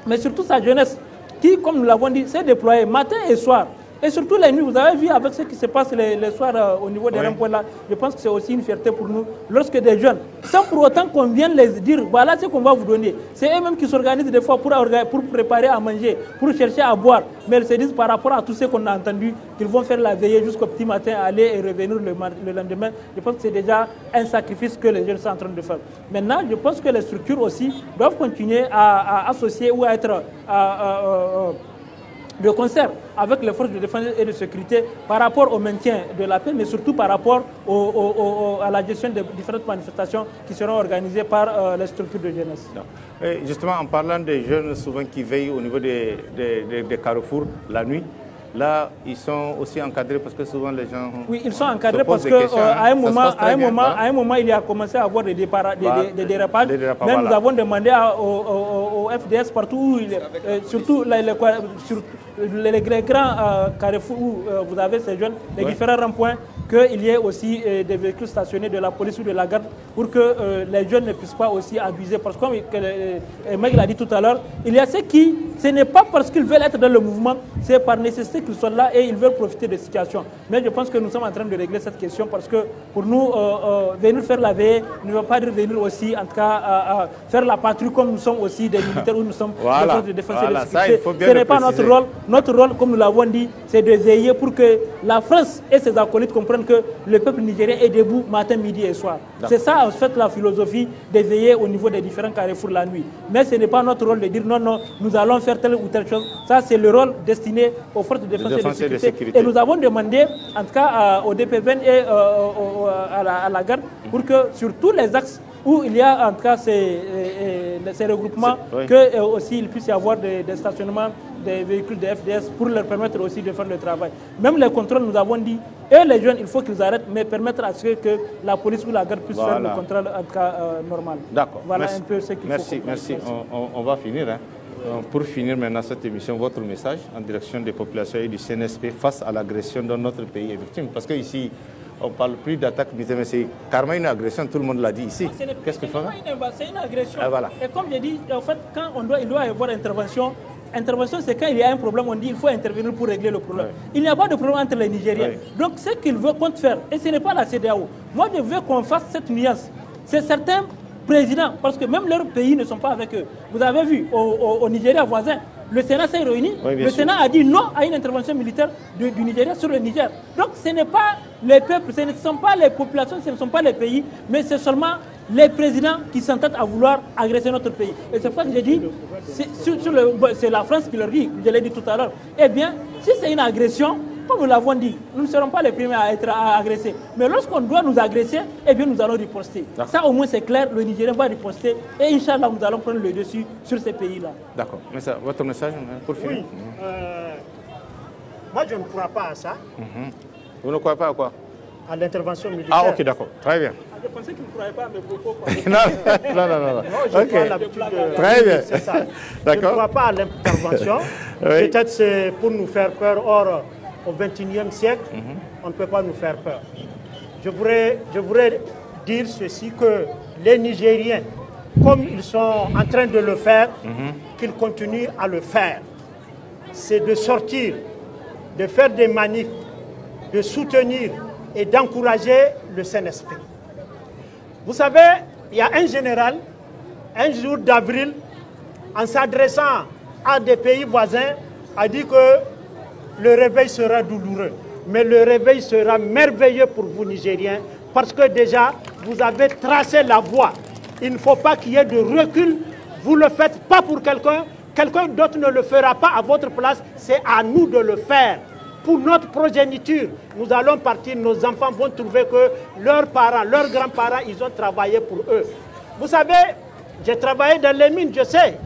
mais surtout sa jeunesse, qui, comme nous l'avons dit, s'est déployée matin et soir. Et surtout les nuits, vous avez vu avec ce qui se passe les soirs au niveau des ronds-points là, je pense que c'est aussi une fierté pour nous. Lorsque des jeunes, sans pour autant qu'on vienne les dire, voilà ce qu'on va vous donner. C'est eux-mêmes qui s'organisent des fois pour préparer à manger, pour chercher à boire. Mais ils se disent par rapport à tout ce qu'on a entendu, qu'ils vont faire la veillée jusqu'au petit matin, aller et revenir le lendemain. Je pense que c'est déjà un sacrifice que les jeunes sont en train de faire. Maintenant, je pense que les structures aussi doivent continuer à associer ou à être... de concert avec les forces de défense et de sécurité par rapport au maintien de la paix, mais surtout par rapport à la gestion des différentes manifestations qui seront organisées par les structures de jeunesse. Et justement, en parlant des jeunes souvent qui veillent au niveau des carrefours la nuit, là, ils sont aussi encadrés parce que souvent les gens... Oui, ils sont encadrés parce qu'à un moment, il y a commencé à avoir des dérapages. Même nous avons demandé au FDS partout, surtout les grands carrefours où vous avez ces jeunes, les différents ronds-points, qu'il y ait aussi des véhicules stationnés de la police ou de la garde pour que les jeunes ne puissent pas aussi abuser. Parce que comme Mike l'a dit tout à l'heure, il y a ceux qui, ce n'est pas parce qu'ils veulent être dans le mouvement, c'est par nécessité qu'ils sont là et ils veulent profiter de la situation. Mais je pense que nous sommes en train de régler cette question parce que pour nous, venir faire la veille ne veut pas dire venir aussi, en tout cas, faire la patrouille comme nous sommes aussi des militaires où nous sommes des forces de défense et de sécurité. Ce n'est pas notre rôle. Notre rôle, comme nous l'avons dit, c'est de veiller pour que la France et ses acolytes comprennent que le peuple nigérien est debout matin, midi et soir. C'est ça, en fait, la philosophie de veiller au niveau des différents carrefours la nuit. Mais ce n'est pas notre rôle de dire non, non, nous allons faire telle ou telle chose. Ça, c'est le rôle destiné aux forces de défense et de sécurité. Et nous avons demandé, en tout cas, au DPVN et à la garde, pour que sur tous les axes où il y a en tout cas ces regroupements, que aussi il puisse y avoir des stationnements des véhicules de FDS pour leur permettre aussi de faire le travail. Même les contrôles, nous avons dit, et les jeunes, il faut qu'ils arrêtent, mais permettre à ce que la police ou la garde puisse faire le contrôle en tout cas normal. D'accord. Voilà un peu ce qu'il faut. Merci. On va finir. Hein. Pour finir maintenant cette émission, votre message en direction des populations et du CNSP face à l'agression dont notre pays est victime. Parce qu'ici, on ne parle plus d'attaque militaire, mais c'est carrément une agression, tout le monde l'a dit ici. Qu'est-ce qu'il faut faire? C'est une agression. Voilà. Et comme j'ai dit, en fait, quand il doit y avoir intervention, c'est quand il y a un problème, on dit qu'il faut intervenir pour régler le problème. Il n'y a pas de problème entre les Nigériens. Donc ce qu'ils veulent compte faire, et ce n'est pas la CEDEAO. Moi, je veux qu'on fasse cette nuance. C'est certains présidents, parce que même leurs pays ne sont pas avec eux. Vous avez vu, au Nigeria voisin, le Sénat s'est réuni, le Sénat a dit non à une intervention militaire du Nigeria sur le Niger. Donc ce n'est pas les peuples, ce ne sont pas les populations, ce ne sont pas les pays, mais c'est seulement les présidents qui s'entêtent à vouloir agresser notre pays. Et c'est pourquoi j'ai dit, c'est la France qui leur dit, je l'ai dit tout à l'heure. Eh bien, si c'est une agression, comme nous l'avons dit, nous ne serons pas les premiers à être agressés. Mais lorsqu'on doit nous agresser, eh bien nous allons riposter. Ça au moins c'est clair, le Nigérien va riposter et Inch'Allah nous allons prendre le dessus sur ces pays-là. D'accord. Votre message pour finir? Oui. Moi je ne crois pas à ça. Vous ne croyez pas à quoi? À l'intervention militaire. Ah ok, d'accord. Très bien. Je pensais qu'il ne croyait pas à mes propos. Non. Je crois l'habitude de... Très bien. C'est ça. Je ne crois pas à l'intervention. Peut-être c'est pour nous faire peur. Or, au XXIe siècle, on ne peut pas nous faire peur. Je voudrais dire ceci, que les Nigériens, comme ils sont en train de le faire, qu'ils continuent à le faire. C'est de sortir, de faire des manifs, de soutenir et d'encourager le CNSP. Vous savez, il y a un général, un jour d'avril, en s'adressant à des pays voisins, a dit que le réveil sera douloureux, mais le réveil sera merveilleux pour vous Nigériens, parce que déjà, vous avez tracé la voie. Il ne faut pas qu'il y ait de recul. Vous ne le faites pas pour quelqu'un, quelqu'un d'autre ne le fera pas à votre place, c'est à nous de le faire. Pour notre progéniture, nous allons partir, nos enfants vont trouver que leurs parents, leurs grands-parents, ils ont travaillé pour eux. Vous savez, j'ai travaillé dans les mines, je sais,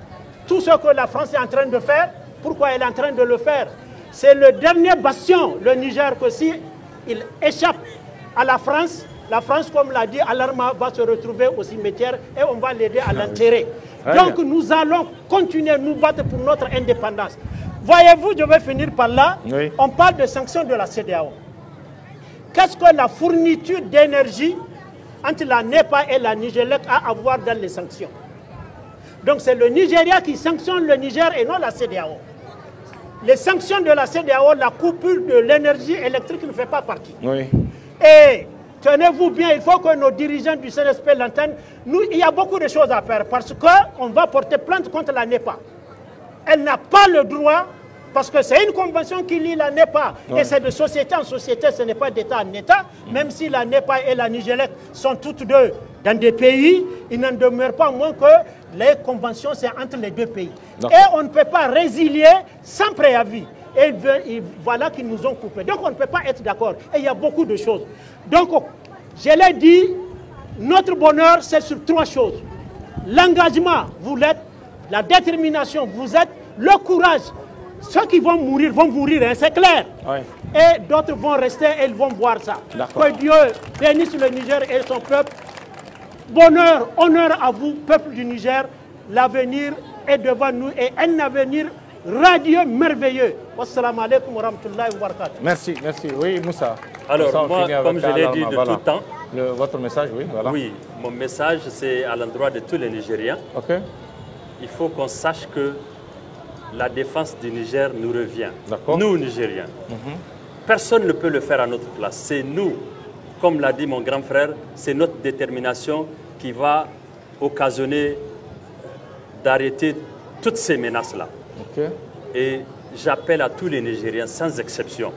tout ce que la France est en train de faire, pourquoi elle est en train de le faire? C'est le dernier bastion, le Niger, que si il échappe à la France, comme l'a dit Alarma, va se retrouver au cimetière et on va l'aider à l'enterrer. Donc nous allons continuer à nous battre pour notre indépendance. Voyez-vous, je vais finir par là. Oui. On parle de sanctions de la CEDEAO. Qu'est-ce que la fourniture d'énergie entre la NEPA et la Nigélec a à voir dans les sanctions? Donc c'est le Nigeria qui sanctionne le Niger et non la CEDEAO. Les sanctions de la CEDEAO, la coupure de l'énergie électrique ne fait pas partie. Oui. Et tenez-vous bien, il faut que nos dirigeants du CNSP l'entendent. Il y a beaucoup de choses à faire parce qu'on va porter plainte contre la NEPA. Elle n'a pas le droit, parce que c'est une convention qui lie la NEPA et c'est de société en société, ce n'est pas d'État en État. Même si la NEPA et la Nigélec sont toutes deux dans des pays, il n'en demeure pas moins que les conventions, c'est entre les deux pays. Et on ne peut pas résilier sans préavis. Et voilà qu'ils nous ont coupé. Donc on ne peut pas être d'accord. Et il y a beaucoup de choses. Donc, je l'ai dit, notre bonheur, c'est sur trois choses. L'engagement, vous l'êtes. La détermination, vous êtes. Le courage. Ceux qui vont mourir, hein, c'est clair. Oui. Et d'autres vont rester et ils vont voir ça. Que Dieu bénisse le Niger et son peuple. Bonheur, honneur à vous, peuple du Niger. L'avenir est devant nous et un avenir radieux, merveilleux. Wassalamu alaikum wa rahmatullahi wa barakatuh. Merci, merci. Oui, Moussa. Alors, moi, comme je l'ai dit de tout temps, votre message, oui, voilà. Oui, mon message, c'est à l'endroit de tous les Nigériens. Okay. Il faut qu'on sache que la défense du Niger nous revient. Nous, Nigériens. Personne ne peut le faire à notre place. C'est nous, comme l'a dit mon grand frère, c'est notre détermination qui va occasionner d'arrêter toutes ces menaces-là. Et j'appelle à tous les Nigériens, sans exception,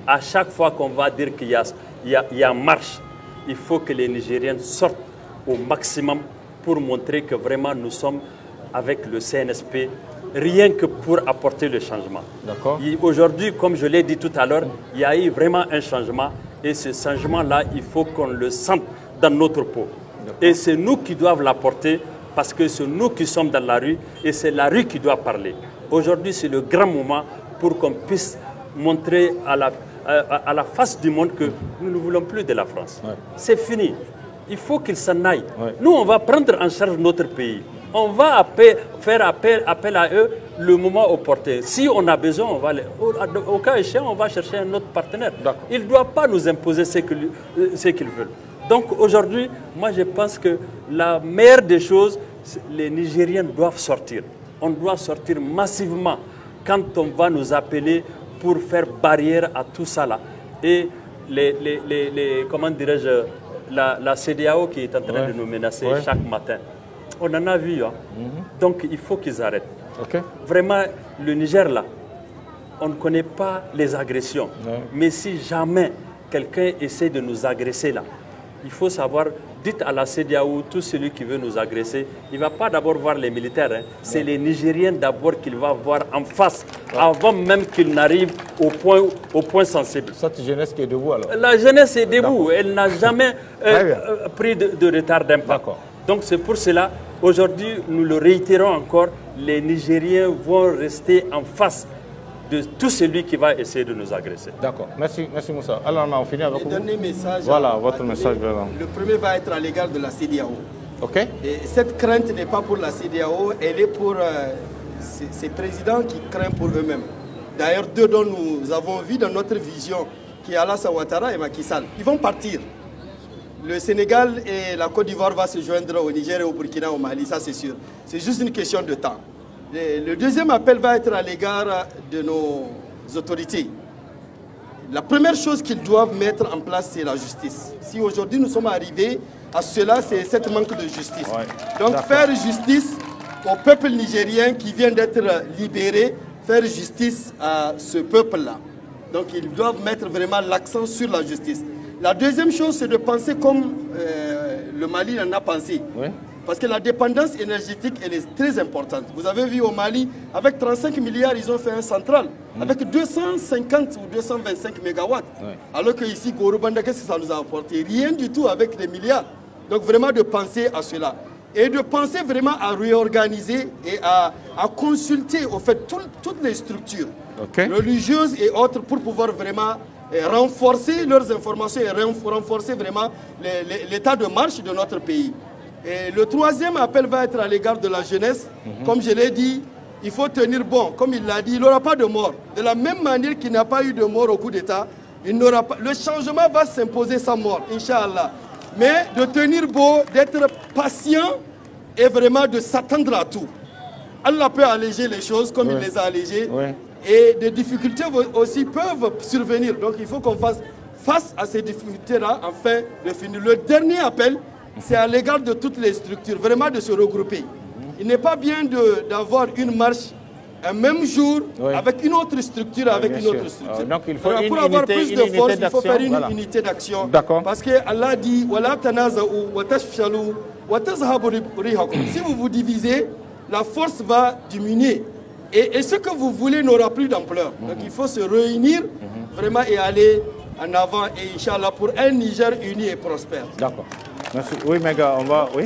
à chaque fois qu'on va dire qu'il y a marche, il faut que les Nigériens sortent au maximum pour montrer que vraiment nous sommes avec le CNSP, rien que pour apporter le changement. Aujourd'hui, comme je l'ai dit tout à l'heure, il y a eu vraiment un changement et ce changement-là, il faut qu'on le sente dans notre peau. Et c'est nous qui devons l'apporter parce que c'est nous qui sommes dans la rue et c'est la rue qui doit parler. Aujourd'hui, c'est le grand moment pour qu'on puisse montrer à la face du monde que nous ne voulons plus de la France. C'est fini. Il faut qu'ils s'en aillent. Nous, on va prendre en charge notre pays. On va faire appel à eux le moment opportun. Si on a besoin, on va au cas échéant, on va chercher un autre partenaire. Ils ne doivent pas nous imposer ce qu'ils veulent. Donc aujourd'hui, moi je pense que la meilleure des choses, les Nigériens doivent sortir. On doit sortir massivement quand on va nous appeler pour faire barrière à tout ça là. Et comment dirais-je, la CEDEAO qui est en train de nous menacer chaque matin. On en a vu, hein. Donc il faut qu'ils arrêtent. Vraiment, le Niger là, on ne connaît pas les agressions. Mais si jamais quelqu'un essaie de nous agresser là, il faut savoir, dites à la CEDEAO, tout celui qui veut nous agresser, il ne va pas d'abord voir les militaires. Hein. C'est les Nigériens d'abord qu'il va voir en face, avant même qu'il n'arrive au point sensible. Cette jeunesse qui est debout alors? La jeunesse est debout. Elle n'a jamais pris de retard d'impact. Donc c'est pour cela, aujourd'hui, nous le réitérons encore, les Nigériens vont rester en face de tout celui qui va essayer de nous agresser. D'accord. Merci Moussa. Alors on finit avec vous. Dernier message. Voilà, votre message. Le premier va être à l'égard de la CEDEAO. Et cette crainte n'est pas pour la CEDEAO, elle est pour ces présidents qui craignent pour eux-mêmes. D'ailleurs, deux dont nous avons vu dans notre vision, qui est Alassane Ouattara et Macky Sall, ils vont partir. Le Sénégal et la Côte d'Ivoire vont se joindre au Niger et au Burkina, au Mali, ça c'est sûr. C'est juste une question de temps. Le deuxième appel va être à l'égard de nos autorités. La première chose qu'ils doivent mettre en place, c'est la justice. Si aujourd'hui nous sommes arrivés à cela, c'est cette manque de justice. Donc faire justice au peuple nigérien qui vient d'être libéré, faire justice à ce peuple-là. Donc ils doivent mettre vraiment l'accent sur la justice. La deuxième chose, c'est de penser comme le Mali en a pensé. Parce que la dépendance énergétique, elle est très importante. Vous avez vu au Mali, avec 35 milliards, ils ont fait un central. Avec 250 ou 225 mégawatts. Alors qu'ici, Gorobanda, qu'est-ce que ça nous a apporté? Rien du tout avec des milliards. Donc vraiment de penser à cela. Et de penser vraiment à réorganiser et à consulter au fait toutes les structures religieuses et autres pour pouvoir vraiment renforcer leurs informations et renforcer vraiment l'état de marche de notre pays. Et le troisième appel va être à l'égard de la jeunesse. Comme je l'ai dit, il faut tenir bon. Comme il l'a dit, il n'y aura pas de mort. De la même manière qu'il n'y a pas eu de mort au coup d'État, le changement va s'imposer sans mort, Inch'Allah. Mais de tenir bon, d'être patient et vraiment de s'attendre à tout. Allah peut alléger les choses comme il les a allégées. Et des difficultés aussi peuvent survenir. Donc il faut qu'on fasse face à ces difficultés-là afin de finir. Le dernier appel, c'est à l'égard de toutes les structures, vraiment de se regrouper. Il n'est pas bien d'avoir une marche un même jour avec une autre structure, avec une autre structure. Donc il faut pour avoir plus de force, il faut faire une unité d'action. Parce que Allah dit si vous vous divisez, la force va diminuer. Et ce que vous voulez n'aura plus d'ampleur. Donc il faut se réunir vraiment et aller en avant. Et Inch'Allah pour un Niger uni et prospère. D'accord. Merci. Oui, Mega, on va. Oui,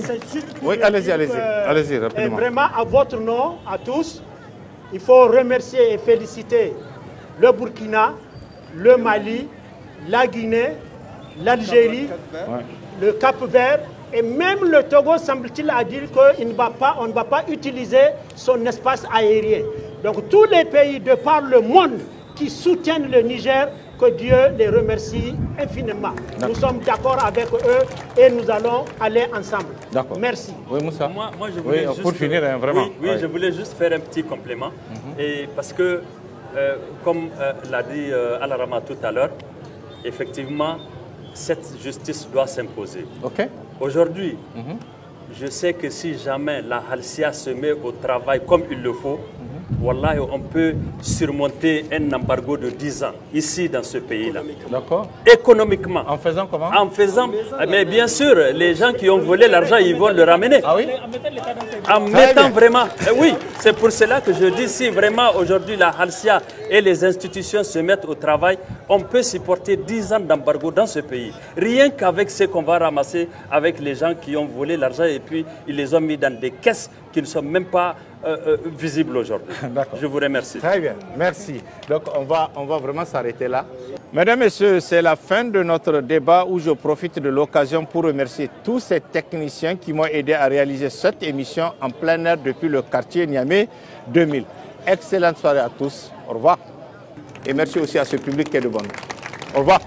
oui, allez-y, allez-y, rapidement. Et vraiment, à votre nom, à tous, il faut remercier et féliciter le Burkina, le Mali, la Guinée, l'Algérie, le Cap-Vert et même le Togo, semble-t-il, a dit qu'on ne va pas utiliser son espace aérien. Donc tous les pays de par le monde qui soutiennent le Niger, que Dieu les remercie infiniment. Nous sommes d'accord avec eux et nous allons aller ensemble. Merci. Oui, Moussa. Moi, je voulais juste, pour finir, vraiment. Oui, je voulais juste faire un petit complément. Et parce que, comme l'a dit Alarama tout à l'heure, effectivement, cette justice doit s'imposer. Aujourd'hui, je sais que si jamais la Halcia se met au travail comme il le faut, Wallahi, on peut surmonter un embargo de 10 ans ici dans ce pays-là. D'accord. Économiquement. En faisant comment? En faisant, mais bien sûr, les gens qui ont volé l'argent, ils vont le ramener. Ah oui? En mettant vraiment, oui, c'est pour cela que je dis, si vraiment aujourd'hui la Halcia et les institutions se mettent au travail, on peut supporter 10 ans d'embargo dans ce pays. Rien qu'avec ce qu'on va ramasser avec les gens qui ont volé l'argent et puis ils les ont mis dans des caisses qui ne sont même pas visibles aujourd'hui. Je vous remercie. Très bien, merci. Donc on va vraiment s'arrêter là. Mesdames et messieurs, c'est la fin de notre débat où je profite de l'occasion pour remercier tous ces techniciens qui m'ont aidé à réaliser cette émission en plein air depuis le quartier Niamey 2000. Excellente soirée à tous. Au revoir. Et merci aussi à ce public qui est de bonne. Au revoir.